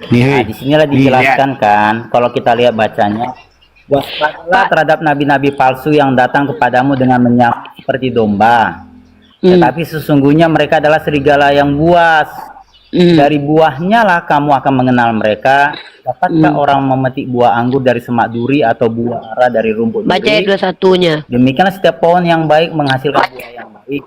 Nih, Nah, hei. di sinilah dijelaskan kan, kalau kita lihat bacanya, waspadalah terhadap nabi-nabi palsu yang datang kepadamu dengan menyamar seperti domba. Tetapi sesungguhnya mereka adalah serigala yang buas. Dari buahnya lah kamu akan mengenal mereka. Dapatkah orang memetik buah anggur dari semak duri atau buah ara dari rumput Baca ayat duri? 21-nya. Demikianlah setiap pohon yang baik menghasilkan buah yang baik,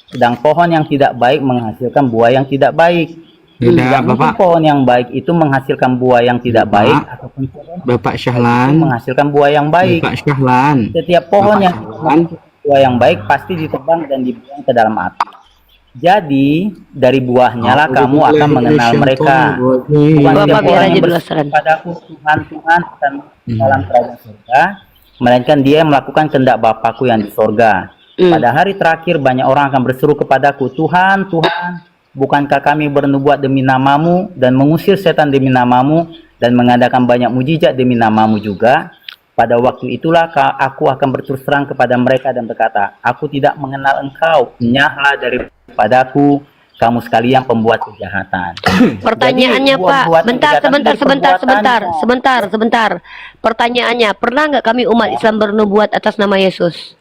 sedang pohon yang tidak baik menghasilkan buah yang tidak baik. Tidak, Tidak mungkin Bapak. pohon yang baik itu menghasilkan buah yang tidak Bapak. baik, ataupun pohon Bapak itu Syahlan. menghasilkan buah yang baik. Bapak Syahlan. Setiap pohon Bapak yang Syahlan. menghasilkan buah yang baik pasti ditebang dan dibuang ke dalam api. Jadi dari buahnya lah kamu akan mengenal mereka. Bukan Bapak setiap biar orang aja yang dulu, berseru Asran. kepadaku Tuhan Tuhan akan dalam kerajaan surga, melainkan dia yang melakukan kehendak Bapakku yang di sorga. Pada hari terakhir banyak orang akan berseru kepadaku, Tuhan Tuhan, bukankah kami bernubuat demi namamu dan mengusir setan demi namamu dan mengadakan banyak mujizat demi namamu juga? Pada waktu itulah aku akan berterus terang kepada mereka dan berkata, aku tidak mengenal engkau, enyahlah daripadaku, kamu sekalian pembuat kejahatan. Pertanyaannya Jadi, Pak, buat-buatan bentar, kejahatan sebentar, dari sebentar, perbuatannya. sebentar. Pertanyaannya, pernah nggak kami umat Islam bernubuat atas nama Yesus?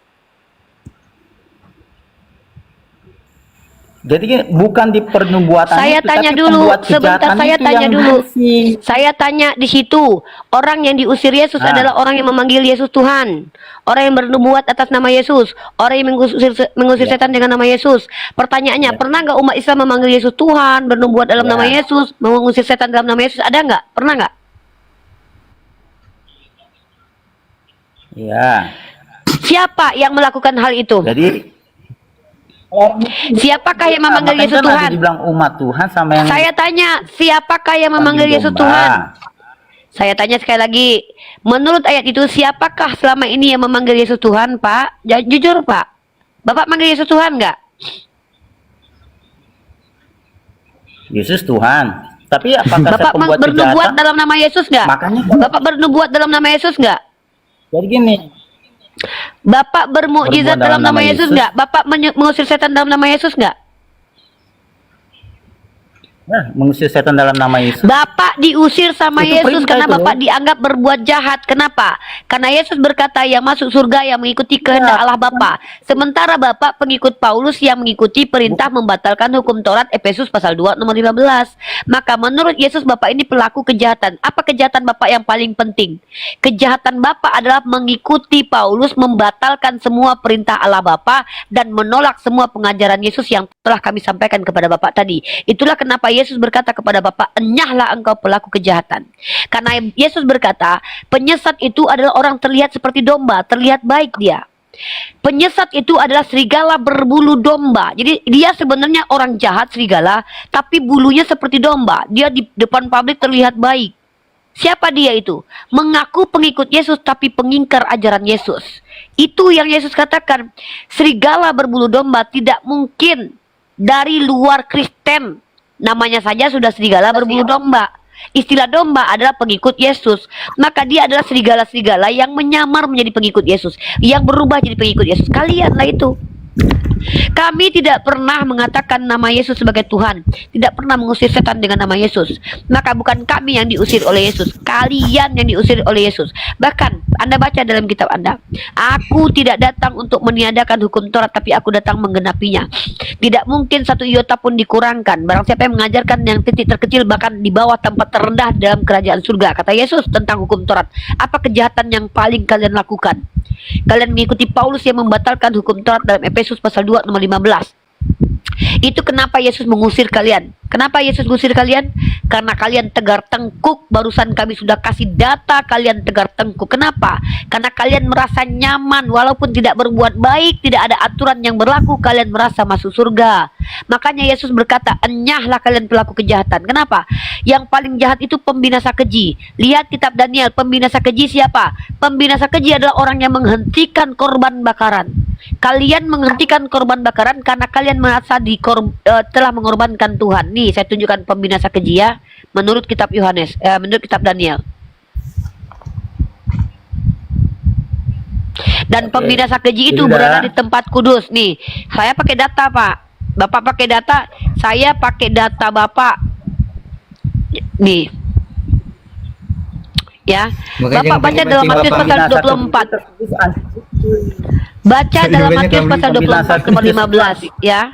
Jadi bukan di pernubuatan Saya itu, tanya tapi dulu, pembuat sebentar kejahatan saya itu tanya yang dulu. bersih. Saya tanya di situ, orang yang diusir Yesus Ah. adalah orang yang memanggil Yesus Tuhan. Orang yang bernubuat atas nama Yesus, orang yang mengusir Ya. setan dengan nama Yesus. Pertanyaannya, pernah nggak umat Islam memanggil Yesus Tuhan, bernubuat dalam Ya. nama Yesus, mengusir setan dalam nama Yesus? Ada nggak? Pernah nggak? Ya. Siapa yang melakukan hal itu? Jadi Siapakah yang memanggil makanya Yesus kan ada Tuhan? dibilang umat Tuhan sama yang Saya tanya, siapakah yang memanggil kambing Yesus domba. Tuhan? Saya tanya sekali lagi, menurut ayat itu siapakah selama ini yang memanggil Yesus Tuhan, Pak? Jujur, Pak. Bapak manggil Yesus Tuhan nggak? Yesus Tuhan. Tapi apakah saya Bapak pembuat bernubuat kejahatan? dalam nama Yesus nggak? Makanya Bapak bernubuat dalam nama Yesus nggak? jadi gini, Bapak bermukjizat Berbuat dalam nama Yesus nggak? Bapak mengusir setan dalam nama Yesus nggak? mengusir setan dalam nama Yesus. Bapak diusir sama Itu Yesus perintah karena itu. Bapak dianggap berbuat jahat. Kenapa? Karena Yesus berkata yang masuk surga yang mengikuti kehendak Allah Bapa. Sementara Bapak pengikut Paulus yang mengikuti perintah membatalkan hukum Taurat Efesus pasal 2 nomor 15. Maka menurut Yesus Bapak ini pelaku kejahatan. Apa kejahatan Bapak yang paling penting? Kejahatan Bapak adalah mengikuti Paulus, membatalkan semua perintah Allah Bapa dan menolak semua pengajaran Yesus yang telah kami sampaikan kepada Bapak tadi. Itulah kenapa Yesus berkata kepada Bapak, enyahlah engkau pelaku kejahatan. Karena Yesus berkata, penyesat itu adalah orang terlihat seperti domba, terlihat baik dia. Penyesat itu adalah serigala berbulu domba. Jadi dia sebenarnya orang jahat serigala, tapi bulunya seperti domba. Dia di depan publik terlihat baik. Siapa dia itu? Mengaku pengikut Yesus tapi pengingkar ajaran Yesus. Itu yang Yesus katakan. Serigala berbulu domba tidak mungkin dari luar Kristen. Namanya saja sudah serigala berbulu domba. Istilah domba adalah pengikut Yesus. Maka dia adalah serigala-serigala yang menyamar menjadi pengikut Yesus, yang berubah jadi pengikut Yesus. Kalianlah itu. Kami tidak pernah mengatakan nama Yesus sebagai Tuhan, tidak pernah mengusir setan dengan nama Yesus. Maka bukan kami yang diusir oleh Yesus, kalian yang diusir oleh Yesus. Bahkan Anda baca dalam kitab Anda, aku tidak datang untuk meniadakan hukum Taurat, tapi aku datang menggenapinya. Tidak mungkin satu iota pun dikurangkan. Barang siapa yang mengajarkan yang titik terkecil bahkan di bawah tempat terendah dalam kerajaan surga, kata Yesus tentang hukum Taurat. Apa kejahatan yang paling kalian lakukan? Kalian mengikuti Paulus yang membatalkan hukum Taurat dalam Efesus pasal 2 nomor 15. Itu kenapa Yesus mengusir kalian. Kenapa Yesus mengusir kalian? Karena kalian tegar tengkuk. Barusan kami sudah kasih data kalian tegar tengkuk. Kenapa? Karena kalian merasa nyaman. Walaupun tidak berbuat baik, tidak ada aturan yang berlaku, kalian merasa masuk surga. Makanya Yesus berkata, enyahlah kalian pelaku kejahatan. Kenapa? Yang paling jahat itu pembinasa keji. Lihat kitab Daniel, pembinasa keji siapa? Pembinasa keji adalah orang yang menghentikan korban bakaran. Kalian menghentikan korban bakaran karena kalian merasa telah mengorbankan Tuhan. Nih, saya tunjukkan pembinasa keji ya. Menurut kitab Yohanes, menurut kitab Daniel. Dan pembinasa keji itu berada di tempat kudus. Nih, saya pakai data, Pak. Bapak pakai data, saya pakai data Bapak. Nih. Ya. Bapak baca dalam Matius pasal 24. Baca dalam Matius pasal 24 nomor 15 ya.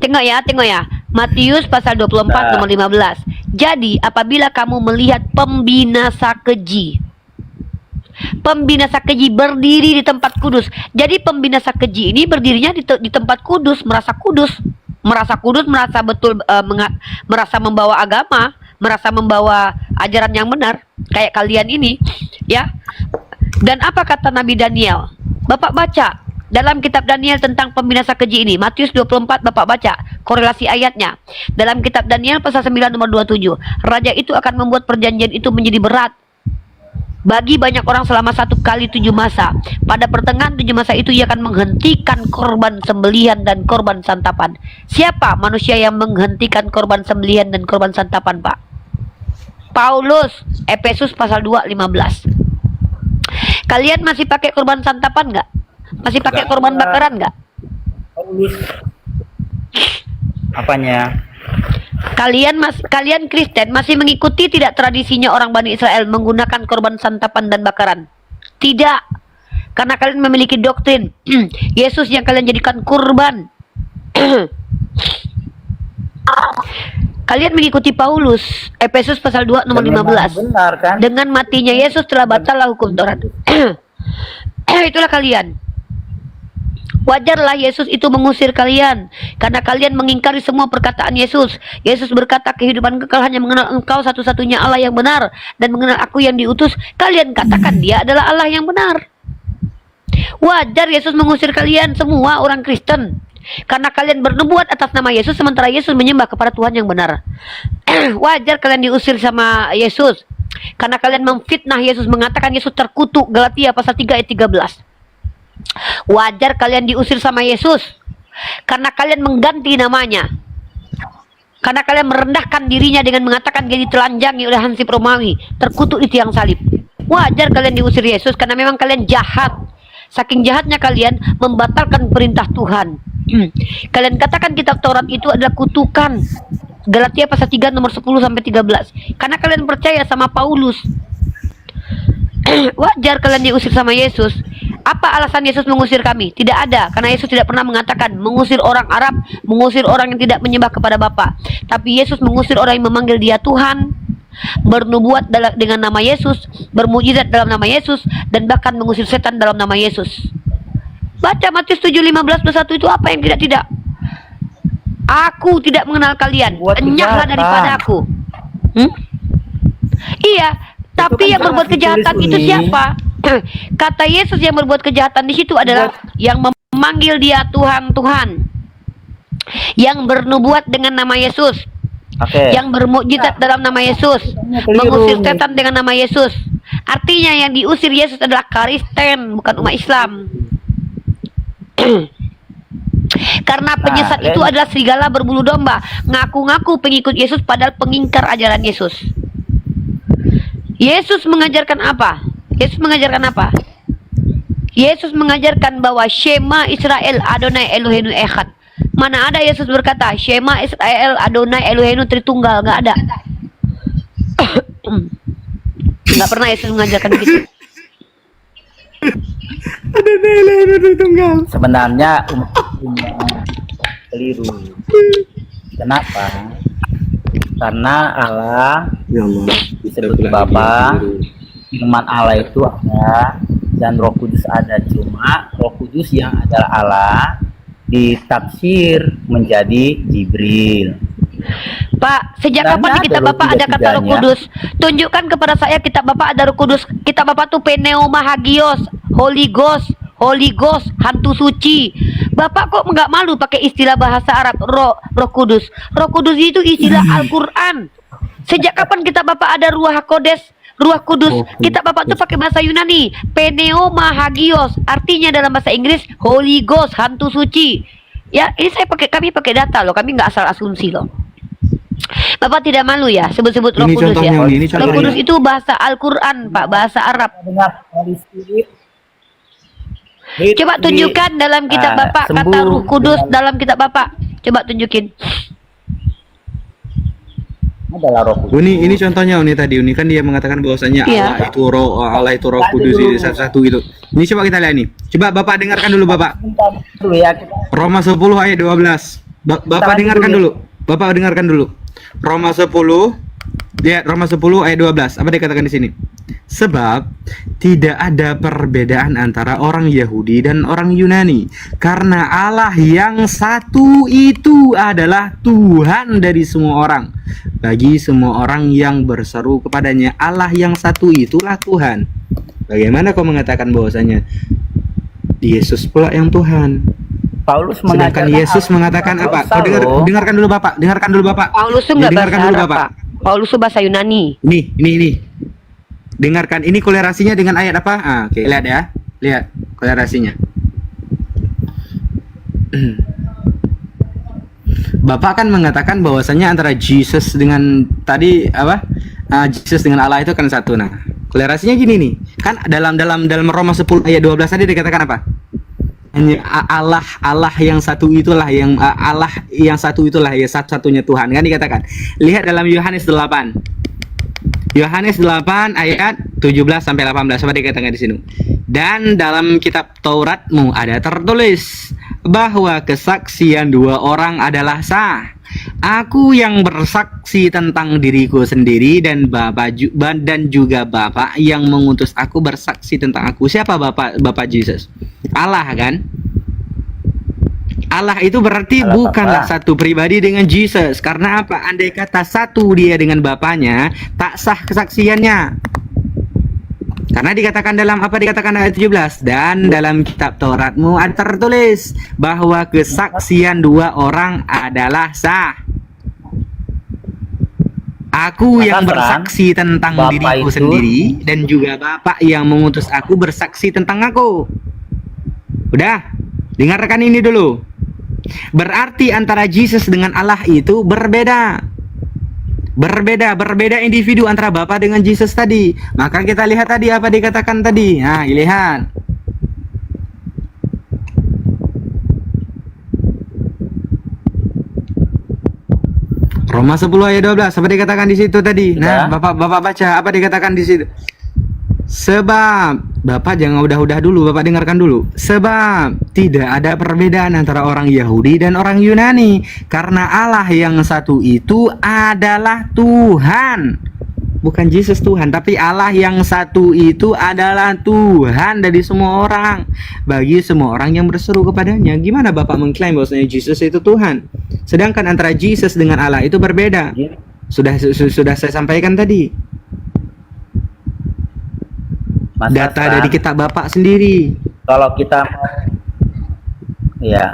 Tengok ya. Matius pasal 24 nomor 15. Jadi apabila kamu melihat pembinasa keji berdiri di tempat kudus. Jadi pembinasa keji ini berdirinya di tempat kudus, merasa betul, merasa membawa agama, merasa membawa ajaran yang benar kayak kalian ini ya. Dan apa kata Nabi Daniel? Bapak baca dalam kitab Daniel tentang pembinasa keji ini, Matius 24, Bapak baca korelasi ayatnya. Dalam kitab Daniel pasal 9 nomor 27, raja itu akan membuat perjanjian itu menjadi berat bagi banyak orang selama 1 kali 7 masa. Pada pertengahan 7 masa itu ia akan menghentikan korban sembelihan dan korban santapan. Siapa manusia yang menghentikan korban sembelihan dan korban santapan, Pak? Paulus, Efesus pasal 2, 15. Kalian masih pakai korban santapan nggak? Masih pakai korban bakaran nggak? Paulus. Apanya? Kalian Kristen masih mengikuti tidak tradisinya orang Bani Israel menggunakan korban santapan dan bakaran? Tidak. Karena kalian memiliki doktrin Yesus yang kalian jadikan kurban. Kalian mengikuti Paulus, Efesus pasal 2 nomor 15. Benar kan? Dengan matinya Yesus telah batallah hukum Taurat. Itulah kalian. Wajarlah Yesus itu mengusir kalian karena kalian mengingkari semua perkataan Yesus. Yesus berkata kehidupan kekal hanya mengenal engkau satu-satunya Allah yang benar dan mengenal aku yang diutus. Kalian katakan dia adalah Allah yang benar. Wajar Yesus mengusir kalian semua orang Kristen karena kalian bernubuat atas nama Yesus sementara Yesus menyembah kepada Tuhan yang benar. Wajar kalian diusir sama Yesus karena kalian memfitnah Yesus, mengatakan Yesus terkutuk. Galatia pasal 3 ayat 13. Wajar kalian diusir sama Yesus karena kalian mengganti namanya. Karena kalian merendahkan dirinya dengan mengatakan dia ditelanjangi oleh Hansip Romawi, terkutuk di tiang salib. Wajar kalian diusir Yesus karena memang kalian jahat. Saking jahatnya kalian membatalkan perintah Tuhan. Kalian katakan kitab Taurat itu adalah kutukan. Galatia pasal 3 nomor 10 sampai 13. Karena kalian percaya sama Paulus. Wajar kalian diusir sama Yesus. Apa alasan Yesus mengusir kami? Tidak ada, karena Yesus tidak pernah mengatakan mengusir orang Arab, mengusir orang yang tidak menyembah kepada Bapa. Tapi Yesus mengusir orang yang memanggil dia Tuhan, bernubuat dengan nama Yesus, bermujizat dalam nama Yesus, dan bahkan mengusir setan dalam nama Yesus. Baca Matius 7:15-21 itu apa yang tidak? Aku tidak mengenal kalian, enyahlah daripada aku. Iya, tapi yang berbuat kejahatan itu siapa? Kata Yesus yang berbuat kejahatan di situ adalah yang memanggil dia Tuhan, Tuhan, yang bernubuat dengan nama Yesus, yang bermukjizat dalam nama Yesus, mengusir setan dengan nama Yesus. Artinya yang diusir Yesus adalah Kristen, bukan umat Islam. Karena penyesat itu adalah serigala berbulu domba, ngaku-ngaku pengikut Yesus padahal pengingkar ajaran Yesus. Yesus mengajarkan apa? Yesus mengajarkan apa? Yesus mengajarkan bahwa Shema Israel Adonai Eloheinu Echad. Mana ada Yesus berkata Shema Israel Adonai Eloheinu Tritunggal? Nggak ada. Nggak pernah Yesus mengajarkan gitu. Adonai Eloheinu Tritunggal. Sebenarnya keliru. Kenapa? Karena Allah Ya Allah. disebut Bapa, firman Allah itu ada, dan Roh Kudus ada. Cuma Roh Kudus yang adalah Allah ditafsir menjadi Jibril. Pak, sejak Karena kapan di kitab ada Bapak ada kata Roh tiga-tiganya. Kudus? Tunjukkan kepada saya kitab Bapak ada Roh Kudus. Kitab Bapak tuh Pneumahagios, Holy Ghost, hantu suci. Bapak kok nggak malu pakai istilah bahasa Arab Roh Kudus? Roh Kudus itu istilah Al-Quran. Sejak kapan kitab Bapak ada Ruah Kudus? Kitab Bapak tuh pakai bahasa Yunani, Pneumahagios, artinya dalam bahasa Inggris Holy Ghost, hantu suci. Ya, ini kami pakai data loh, kami nggak asal asumsi loh. Bapak tidak malu ya sebut-sebut Roh Ini Kudus ya? contohnya, ini Roh contohnya. Kudus itu bahasa Al-Quran, Pak, bahasa Arab. Dengar Holy Spirit. Coba tunjukkan dalam kitab Bapak kata Roh Kudus dalam kitab Bapak. Coba tunjukin. Adalah Roh Kudus. Ini contohnya Uni tadi. Uni kan dia mengatakan bahwasanya Iya. Allah itu Roh Kudus itu satu-satu itu. Ini coba kita lihat nih. Coba Bapak dengarkan dulu Bapak. Bentar dulu ya, kita Roma 10 ayat 12. Bapak dengarkan dulu. Bapak dengarkan dulu. Roma 10. Lihat Roma 10 ayat 12. Apa dikatakan di sini? Sebab tidak ada perbedaan antara orang Yahudi dan orang Yunani, karena Allah yang satu itu adalah Tuhan dari semua orang, bagi semua orang yang berseru kepadanya. Allah yang satu itulah Tuhan. Bagaimana kau mengatakan bahwasanya Yesus pula yang Tuhan? Paulus Sedangkan Yesus mengatakan apa? Kau dengarkan dulu Bapak, dengarkan dulu Bapak. Paulus itu nggak bahasa Dengarkan dulu Arab, Bapak. Pak. Paulus itu bahasa Yunani. Ini. Dengarkan, ini kolerasinya dengan ayat apa? Oke, lihat ya. Lihat kolerasinya. Bapak kan mengatakan bahwasanya antara Jesus dengan tadi apa? Jesus dengan Allah itu kan satu. Nah, kolerasinya gini nih. Kan dalam Roma 10 ayat 12 tadi dikatakan apa? Hanya Allah yang satu itulah yang Allah yang satu itulah ya satu-satunya Tuhan kan dikatakan. Lihat dalam Yohanes 8. Yohanes 8 ayat 17 sampai 18 apa dikatakan di sini. Dan dalam kitab Tauratmu ada tertulis bahwa kesaksian dua orang adalah sah. Aku yang bersaksi tentang diriku sendiri dan dan juga Bapa yang mengutus aku bersaksi tentang aku. Siapa Bapak Jesus? Allah kan? Allah itu berarti Allah bukanlah Bapa. satu pribadi dengan Jesus. Karena apa? Andai kata satu dia dengan Bapaknya, tak sah kesaksiannya. Karena dikatakan dalam apa dikatakan ayat 17, dan dalam kitab Tauratmu ada tertulis bahwa kesaksian dua orang adalah sah. Aku yang bersaksi tentang Bapa diriku itu- sendiri dan juga Bapa yang mengutus aku bersaksi tentang aku. Udah, dengarkan ini dulu. Berarti antara Jesus dengan Allah itu berbeda. Berbeda individu antara Bapa dengan Jesus tadi. Maka kita lihat tadi apa dikatakan tadi. Nah, lihat. Roma 10 ayat 12 apa dikatakan di situ tadi? Nah, Bapak baca apa dikatakan di situ? Sebab Bapak jangan udah dulu, Bapak dengarkan dulu. Sebab tidak ada perbedaan antara orang Yahudi dan orang Yunani, karena Allah yang satu itu adalah Tuhan. Bukan Yesus Tuhan, tapi Allah yang satu itu adalah Tuhan dari semua orang, bagi semua orang yang berseru kepadanya. Gimana Bapak mengklaim bahwasanya Yesus itu Tuhan, sedangkan antara Yesus dengan Allah itu berbeda? Sudah saya sampaikan tadi. Mas Data Asran, dari kitab Bapak sendiri. kalau kita ya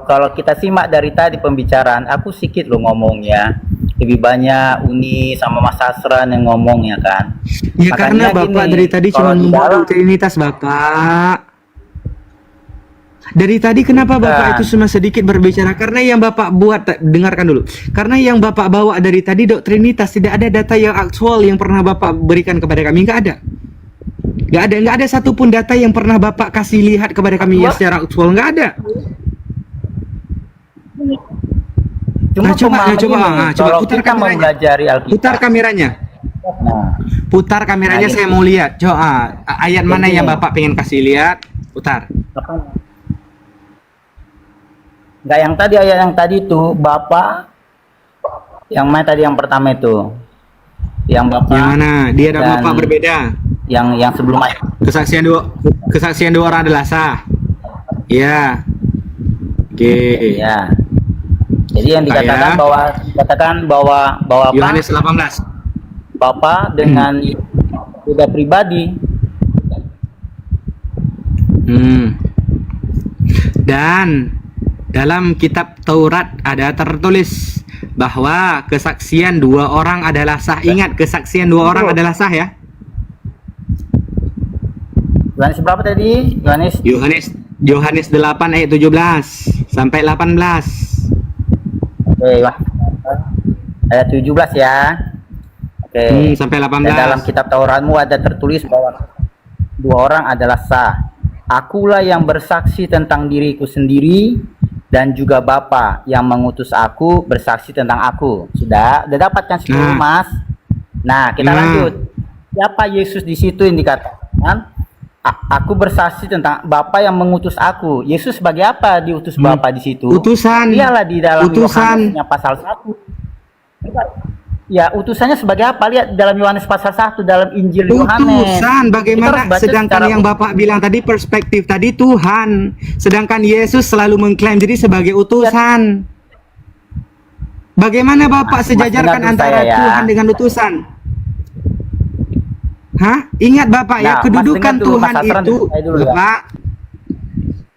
kalau kita simak dari tadi pembicaraan, aku sedikit lo ngomongnya, lebih banyak Uni sama Mas Asran yang ngomongnya kan. Ya Makanya karena Bapak gini, dari tadi cuma kalau di membawa dalam- Trinitas Bapak. Dari tadi kenapa Bapak itu cuma sedikit berbicara? Karena yang Bapak buat, dengarkan dulu. Karena yang Bapak bawa dari tadi Trinitas, tidak ada data yang aktual yang pernah Bapak berikan kepada kami, nggak ada. Nggak ada satupun data yang pernah Bapak kasih lihat kepada kami yang secara aktual, nggak ada. Cuma Coba kalau putar kita kameranya. mempelajari Alkitab. Putar kameranya. Nah, Putar kameranya, Nah, saya mau lihat. Coba ayat mana Ini. yang Bapak pengen kasih lihat? Putar. Enggak yang tadi, ayat yang tadi itu Bapak yang mana tadi, yang pertama itu. Yang Bapak Yang mana? Dia dan dan Bapak berbeda. yang sebelum ayat. Kesaksian dua orang adalah sah. Iya. Oke. Ya. Jadi yang dikatakan bahwa apa? Yohanes 18. Bapak dengan beda pribadi. Dan dalam kitab Taurat ada tertulis bahwa kesaksian dua orang adalah sah. Ingat, kesaksian dua orang adalah sah ya. Yohanes berapa tadi? Yohanes 8 ayat 17 sampai 18. Oke, ayat 17 ya. Oke. Sampai Dan 18. dalam kitab Tauratmu ada tertulis bahwa dua orang adalah sah. Akulah yang bersaksi tentang diriku sendiri, dan juga Bapa yang mengutus aku bersaksi tentang aku. Sudah dapatkan sepuluh, Mas. Nah, kita lanjut. Siapa Yesus di situ yang dikatakan? Aku bersaksi tentang Bapa yang mengutus aku. Yesus sebagai apa diutus Bapa di situ? Utusan. Iyalah di dalam Utusan. Yohanesnya pasal 1. Ya, utusannya sebagai apa? Lihat dalam Yohanes pasal 1, dalam Injil Yohanes. Utusan, Kita bagaimana? harus baca Sedangkan secara yang Bapak bilang tadi perspektif tadi Tuhan, sedangkan Yesus selalu mengklaim diri sebagai utusan. Bagaimana Bapak Mas, sejajarkan dengar antara saya ya. Tuhan dengan utusan? Hah? Ingat Bapak ya, Nah, Mas, kedudukan dengar dulu, Tuhan Mas Asran, itu, saya dulu ya. Bapak.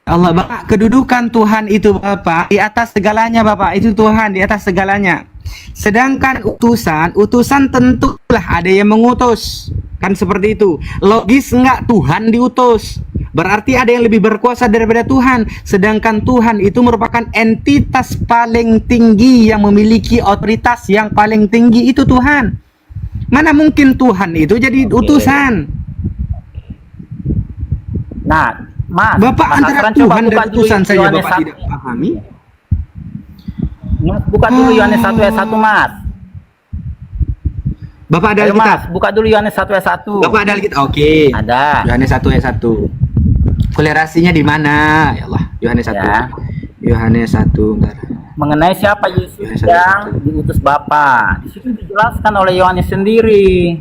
Allah Bapak, kedudukan Tuhan itu Bapak di atas segalanya Bapak, itu Tuhan di atas segalanya. Sedangkan utusan tentulah ada yang mengutus. Kan seperti itu. Logis enggak Tuhan diutus? Berarti ada yang lebih berkuasa daripada Tuhan. Sedangkan Tuhan itu merupakan entitas paling tinggi yang memiliki otoritas yang paling tinggi, itu Tuhan. Mana mungkin Tuhan itu jadi utusan? Nah, Mas, Bapak Mas antara Asran, coba Tuhan buka dan dulu utusan saja Yohanes Bapak 1. tidak pahami. Mas, buka dulu Yohanes 1 ayat 1, Mas. Bapak ada Ayo, Alkitab? Mas, buka dulu Yohanes 1 ayat 1. Bapak ada Alkitab? Oke. Ada. Yohanes 1 ayat 1. Toleransinya di mana? Ya Allah, Yohanes 1. Ya. Yohanes 1, bentar. Mengenai siapa Yesus Yohanes 1. yang diutus Bapa. Di situ dijelaskan oleh Yohanes sendiri.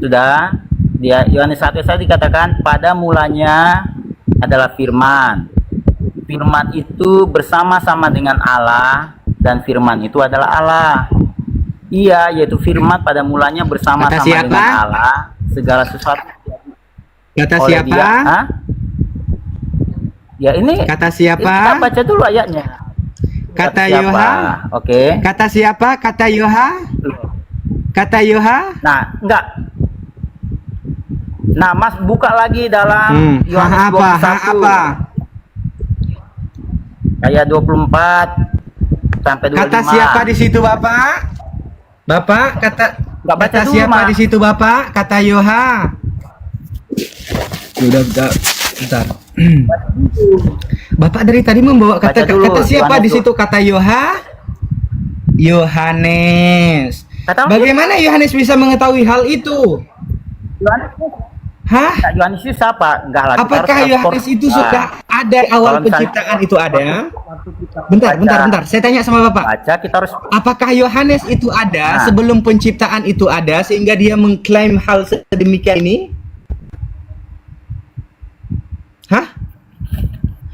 Sudah, dia Yohanes 1 ayat 1 dikatakan pada mulanya adalah firman. Firman itu bersama-sama dengan Allah, dan firman itu adalah Allah. Ia, yaitu firman pada mulanya bersama-sama Kata siapa? dengan Allah, segala sesuatu Kata oleh siapa? Dia. Hah? Ya ini Kata siapa? Kita baca dulu ayatnya. Kata siapa? Yoha? Oke. Kata siapa? Kata Yoha? Kata Yoha? Nah, enggak. Nah, Mas buka lagi dalam Yohanes apa? 21 Apa? ayat 24 sampai 25. Kata siapa di situ, Bapak? Bapak, Nggak baca kata dulu, siapa Mas. di situ, Bapak? Kata Yoha. Udah, bentar. Bapak dari tadi membawa Baca kata dulu, siapa Yohanes di situ? Kata Yoha? Yohanes. Kata Bagaimana Yohanes bisa mengetahui hal itu? Yohanes, Hah? Yohanes itu siapa? Enggak lah. kita Apakah harus Yohanes ekspor. itu sudah ada awal Kalau misalnya- penciptaan itu ada? Bentar. Saya tanya sama Bapak. Baca, kita harus Apakah Yohanes itu ada Nah. sebelum penciptaan itu ada sehingga dia mengklaim hal sedemikian ini? Hah?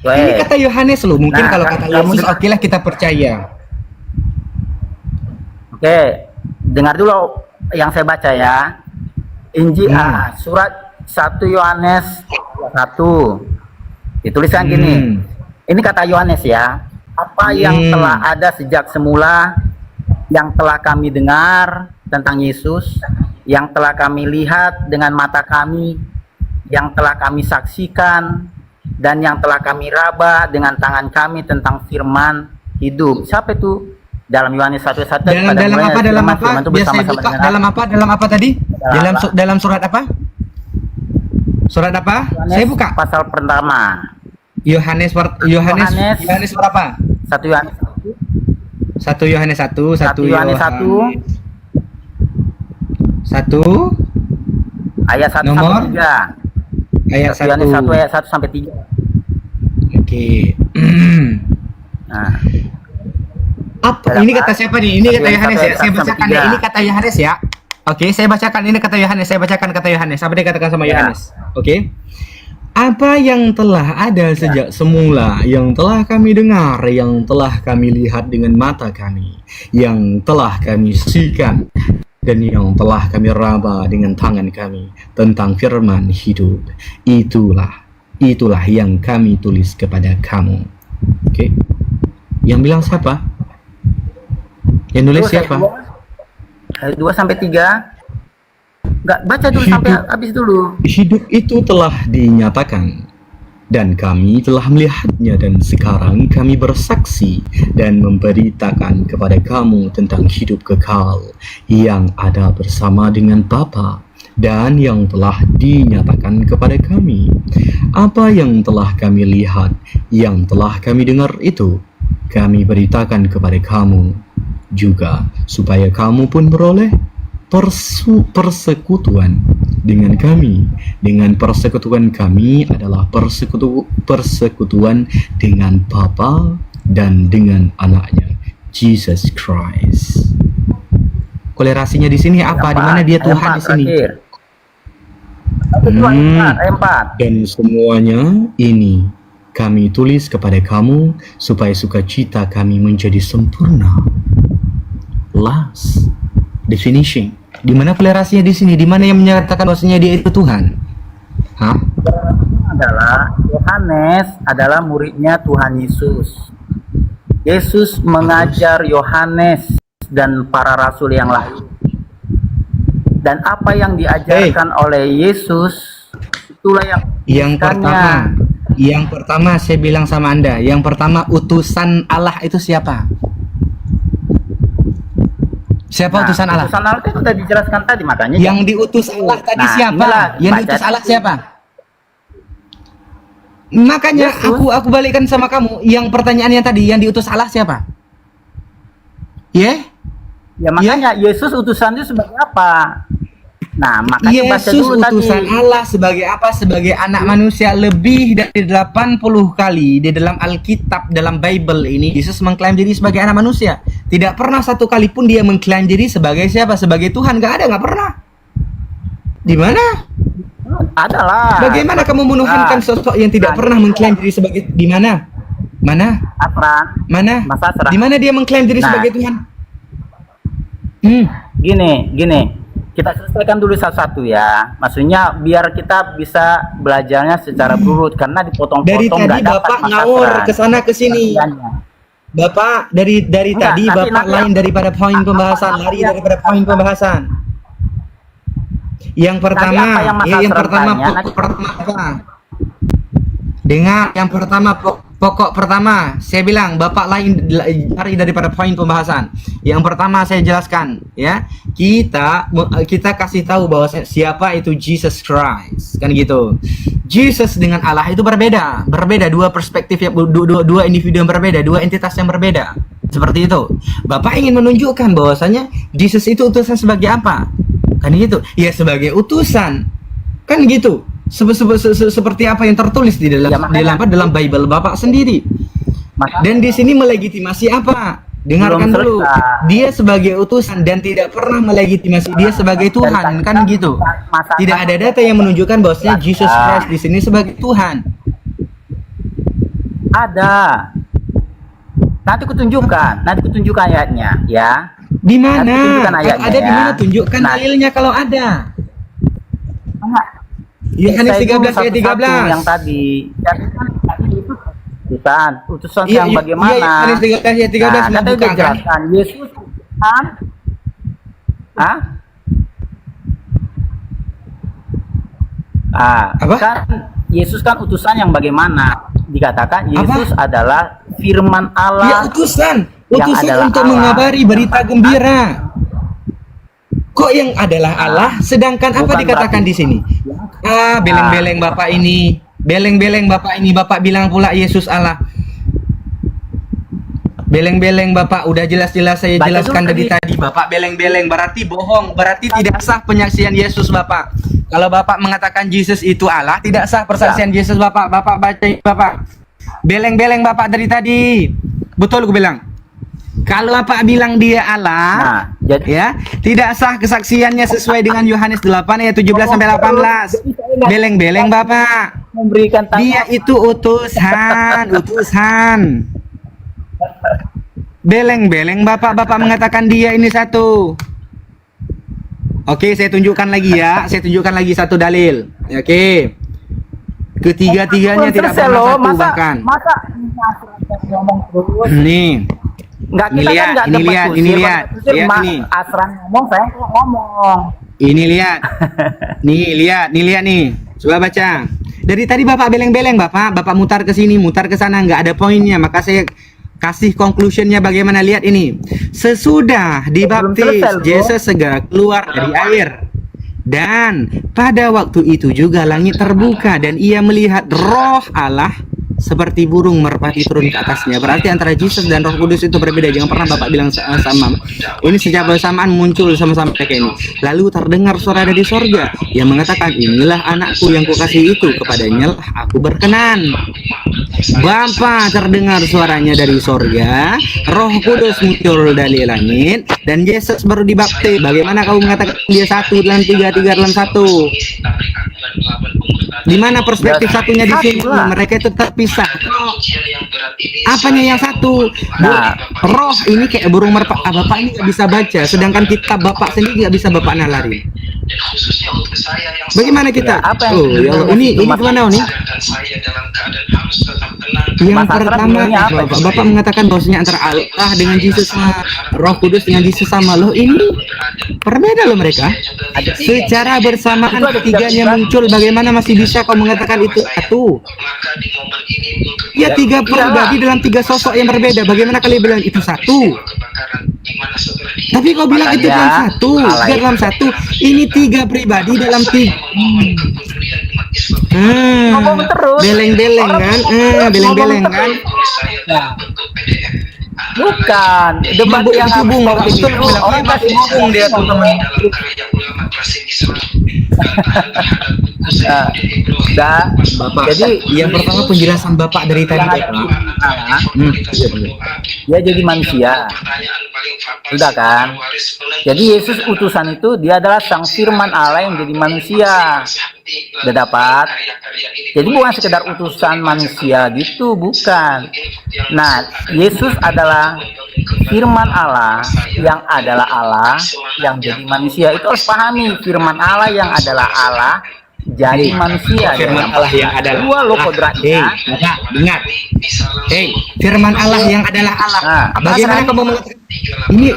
Ini kata Yohanes loh. Mungkin Nah, kalau kan kata kamu Yesus, dengar- oke lah kita percaya. Oke, dengar dulu yang saya baca ya. Injil surat 1 Yohanes 1. Dituliskan gini. Ini kata Yohanes ya. Apa yang telah ada sejak semula, yang telah kami dengar tentang Yesus, yang telah kami lihat dengan mata kami, yang telah kami saksikan, dan yang telah kami raba dengan tangan kami tentang firman hidup. Siapa itu? Dalam Yohanes 1:1 Dalam apa? Biar saya buka. Dalam apa tadi? Dalam surat apa? Surat apa? Saya buka. Pasal pertama. Yohanes berapa? 1 Yohanes 1 Yohanes 1, 1 Yohanes 1 1 ayat 1 Nomor? sampai 3. ayat 1 Yohanes 1 ayat 1 sampai 3. Oke. Nah, Apa? Ini kata siapa nih? Ini kata Yohanes ya. Saya bacakan ya. 1 Ini kata Yohanes ya. Oke, saya bacakan ini kata Yohanes. Saya bacakan kata Yohanes. Apa dia katakan sama Ya. Yohanes? Oke. Apa yang telah ada sejak semula, yang telah kami dengar, yang telah kami lihat dengan mata kami, yang telah kami saksikan, dan yang telah kami raba dengan tangan kami tentang firman hidup, itulah yang kami tulis kepada kamu. Oke. Yang bilang siapa? Yang nulis terus siapa? ayat 2 sampai 3. Enggak, baca dulu sampai habis dulu. Hidup itu telah dinyatakan dan kami telah melihatnya, dan sekarang kami bersaksi dan memberitakan kepada kamu tentang hidup kekal yang ada bersama dengan Bapa dan yang telah dinyatakan kepada kami. Apa yang telah kami lihat, yang telah kami dengar itu kami beritakan kepada kamu juga, supaya kamu pun beroleh persekutuan dengan kami. Dengan persekutuan kami adalah persekutuan dengan Bapa dan dengan anaknya Jesus Christ. Kolerasinya di sini apa? Di mana dia Tuhan di sini? Ayat 4. Dan semuanya ini kami tulis kepada kamu supaya sukacita kami menjadi sempurna. Last definition. Di mana kolerasinya di sini? Di mana yang menyatakan bahwasanya dia itu Tuhan? Hah? Adalah Yohanes adalah muridnya Tuhan Yesus. Yesus mengajar Yohanes dan para rasul yang lain. Dan apa yang diajarkan oleh Yesus itulah yang Yang pertama saya bilang sama Anda, yang pertama utusan Allah itu siapa? Siapa utusan Allah? Utusan Allah itu sudah dijelaskan tadi, makanya Yang diutus Allah tadi siapa? inilah, Yang baca. diutus Allah siapa? Makanya Yesus. aku balikkan sama kamu. Yang pertanyaannya tadi, yang diutus Allah siapa? Ya? Ya makanya Yesus utusan itu sebagai apa? Nah, makanya baca Yesus dulu utusan tadi. Allah sebagai apa? Sebagai anak manusia. Lebih dari 80 kali di dalam Alkitab, dalam Bible ini, Yesus mengklaim diri sebagai anak manusia. Tidak pernah satu kali pun dia mengklaim diri sebagai siapa? Sebagai Tuhan. Gak ada, gak pernah. Di mana? Adalah. Bagaimana kamu menuhankan sosok yang tidak pernah mengklaim diri sebagai, di mana? Mana? Asran. Mana? Mas Asran. Di mana dia mengklaim diri Nah. sebagai Tuhan? Gini. Kita selesaikan dulu satu-satu ya. Maksudnya biar kita bisa belajarnya secara berurut karena dipotong-potong Dari tadi nggak dapat Bapak Mas ngawur Asran. ke sana ke sini. Pengertiannya. Bapak dari Enggak, tadi nanti- Bapak nanti- lain daripada poin pembahasan, lari daripada poin pembahasan. Yang pertama, apa yang Mas yang Asran pertama, tanya, pokok pertama apa? Dengar, yang pertama pokok pertama, saya bilang Bapak lari daripada poin pembahasan. Yang pertama saya jelaskan, ya. Kita kasih tahu bahwa siapa itu Jesus Christ, kan gitu. Jesus dengan Allah itu berbeda, dua perspektif yang dua individu yang berbeda, dua entitas yang berbeda. Seperti itu. Bapak ingin menunjukkan bahwasanya Jesus itu utusan sebagai apa? Kan gitu. Ya sebagai utusan. Kan gitu. Seperti apa yang tertulis di dalam dalam Bible Bapak sendiri. Dan di sini melegitimasi apa? Dengarkan dulu. Dia sebagai utusan dan tidak pernah melegitimasi dia sebagai Tuhan, kan gitu. Tidak ada data yang menunjukkan bahwasanya Jesus Christ di sini sebagai Tuhan. Ada. Nanti kutunjukkan ayatnya, ya. Di mana? Nanti kutunjukkan Kalau ayatnya, ada di mana? ya. Tunjukkan Nah. dalilnya kalau ada. Yohanes 13 ayat 13. Yang tadi. Utusan Iya, yang iya, bagaimana? iya, Yohanes 13 ayat 13 Nah, katanya membuka, kan? dijelaskan Yesus utusan. Hah? Apa? Kan Yesus kan utusan yang bagaimana? Dikatakan Yesus adalah firman Ya Allah. utusan yang adalah untuk Allah. mengabari berita gembira. Kok yang adalah Allah, sedangkan apa Bukan dikatakan berarti. di sini? Beleng-beleng Bapak ini, Bapak bilang pula Yesus Allah. Beleng-beleng Bapak, udah jelas-jelas saya Baca jelaskan dulu dari tadi. Bapak beleng-beleng, berarti bohong, berarti tidak sah penyaksian Yesus Bapak. Kalau Bapak mengatakan Yesus itu Allah, tidak sah persaksian Yesus Bapak. Bapak baca Bapak. Beleng-beleng Bapak dari tadi. Betul gue bilang. Kalau Bapak bilang dia Allah, Nah, jadi ya, tidak sah kesaksiannya sesuai dengan Yohanes 8 ayat 17 sampai 18. Beleng-beleng Bapak. memberikan Dia itu utusan. Beleng-beleng Bapak mengatakan dia ini satu. Oke, saya tunjukkan lagi ya. Saya tunjukkan lagi satu dalil. Oke. Ketiga-tiganya tidak Selesai pernah loh. satu bahkan. Masa ngomong terus? Nih. Enggak, Ini kita lihat, kan enggak ini dapat lihat, kusir. ini Kalau lihat. kusir, Lihat Mas ini. Asran ngomong, saya kok ngomong. Ini lihat. Nih, lihat nih. Coba baca. Dari tadi Bapak beleng-beleng, Bapak mutar ke sini, mutar ke sana, nggak ada poinnya. Maka saya kasih conclusionnya bagaimana, lihat ini. Sesudah dibaptis, selesai, bro. Yesus segera keluar dari air. Dan pada waktu itu juga langit terbuka dan ia melihat Roh Allah seperti burung merpati turun ke atasnya. Berarti antara Yesus dan Roh Kudus itu berbeda. Jangan pernah Bapak bilang sama. Ini sejak bersamaan muncul sama-sama kayak ini. Lalu terdengar suara dari sorga yang mengatakan, inilah anakku yang kukasihi itu, kepadanya lah aku berkenan. Bapak terdengar suaranya dari sorga, Roh Kudus muncul dari langit, dan Yesus baru dibaptis. Bagaimana kamu mengatakan dia satu dalam tiga, tiga dalam satu? Di mana perspektif satunya di sini? Mereka itu terpisah. Apanya yang satu? Nah. Roh ini kayak burung merpati. Bapak ini nggak bisa baca, sedangkan kita Bapak sendiri nggak bisa Bapak nalarin. Bagaimana kita? Apa yang Ya Allah, ini gimana nih? Yang Mas Asran pertama, bilangnya apa? Bapak mengatakan bahwasanya antara Allah dengan Yesus sama, Roh Kudus dengan Yesus sama. Loh, ini berbeda loh mereka. Secara bersamaan ketiganya muncul, bagaimana masih bisa kau mengatakan itu satu? Ya, tiga pribadi dalam tiga sosok yang berbeda. Bagaimana kalian bilang itu satu? Tapi kau bilang itu dalam satu, dalam satu. Ini tiga pribadi dalam tiga. Ngomong terus. Beleng-beleng kan? Beleng-beleng kan? Bukan debat Mabuk yang hubung, betul orang kasih ngomong dia tuh teman. Bapak. Jadi Yang pertama penjelasan Bapak dari tadi, Bapak. dia jadi manusia, sudah kan? Jadi Yesus utusan itu dia adalah sang firman Allah yang jadi manusia. Udah dapat? Jadi bukan sekedar utusan manusia gitu, bukan. Nah, Yesus adalah firman Allah yang adalah Allah yang jadi manusia. Itu harus pahami, firman Allah yang adalah Allah jadi manusia. Firman Allah yang adalah dua lo kodratnya. Bapak, dengar. Firman Allah yang adalah Allah. Nah, Bagaimana kamu mengatakan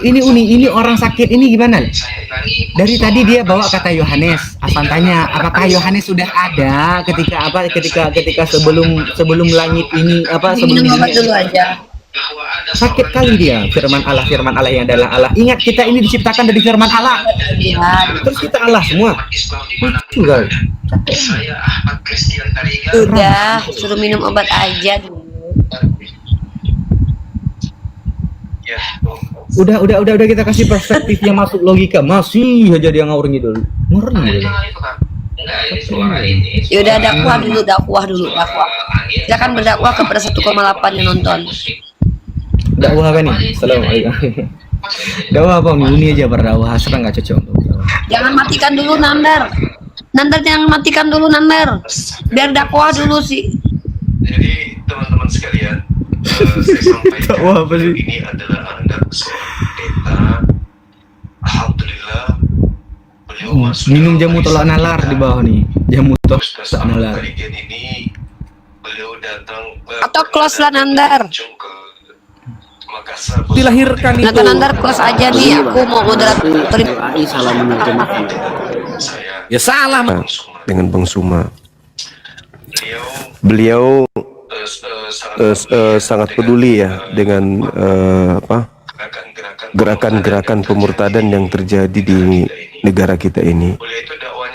ini orang sakit ini gimana? Dari tadi dia bawa kata Yohanes. Asal tanya, apakah Yohanes sudah ada ketika sebelum langit ini sebelum Minum obat dunia dulu aja. sakit kali dia. Firman Allah yang adalah Allah. Ingat, kita ini diciptakan dari firman Allah. Iya. Terus kita Allah semua. Itu kan. Udah, suruh minum obat aja dulu. Udah kita kasih perspektif yang masuk logika. Masih aja dia ngawur ngidul. Ngeri. Yaudah, dakwah dulu. Kita kan berdakwah kepada 1,8 yang nonton. Dakwah apa nih? Assalamualaikum. Dakwah apa? Ini aja berdakwah. Serang nggak cocok. Jangan matikan dulu Nandar. Nandar jangan matikan dulu Nandar. Biar dakwah dulu sih. Jadi teman-teman sekalian, saya sampaikan Dakwah apa sih? ini adalah anak seorang pendeta. Alhamdulillah beliau masuk Minum dalam jamu tolak barisan nalar kita. di bawah nih. Jamu Ustaz tolak Ahmad nalar. Karigen ini beliau datang Atau close lah, Nandar. berkunjung ke Makassar. Dilahirkan itu. Nata Nandar close aja nih. Aku mau moderator. AI salah menerjemahkan. Saya Ya salah. Bang Suma. Dengan Bang Suma. Beliau Beliau sangat peduli ya dengan gerakan-gerakan pemurtadan yang terjadi di negara kita ini.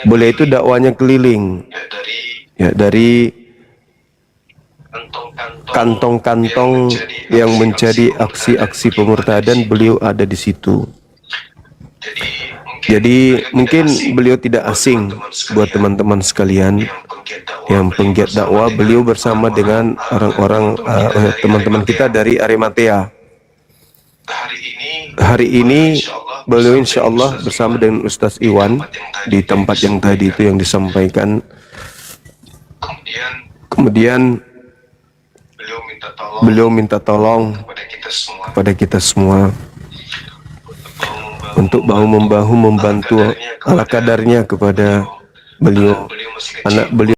Beliau itu dakwanya keliling ya dari kantong-kantong yang menjadi aksi-aksi pemurtadan, beliau ada di situ. Jadi mungkin beliau tidak asing buat teman-teman sekalian yang penggiat dakwah. Beliau bersama dengan orang-orang teman-teman kita dari Arimatea. Hari ini beliau insya Allah bersama dengan Ustaz Iwan di tempat yang tadi itu yang disampaikan. Kemudian beliau minta tolong kepada kita semua untuk bahu-membahu membantu ala kadarnya kepada beliau, anak beliau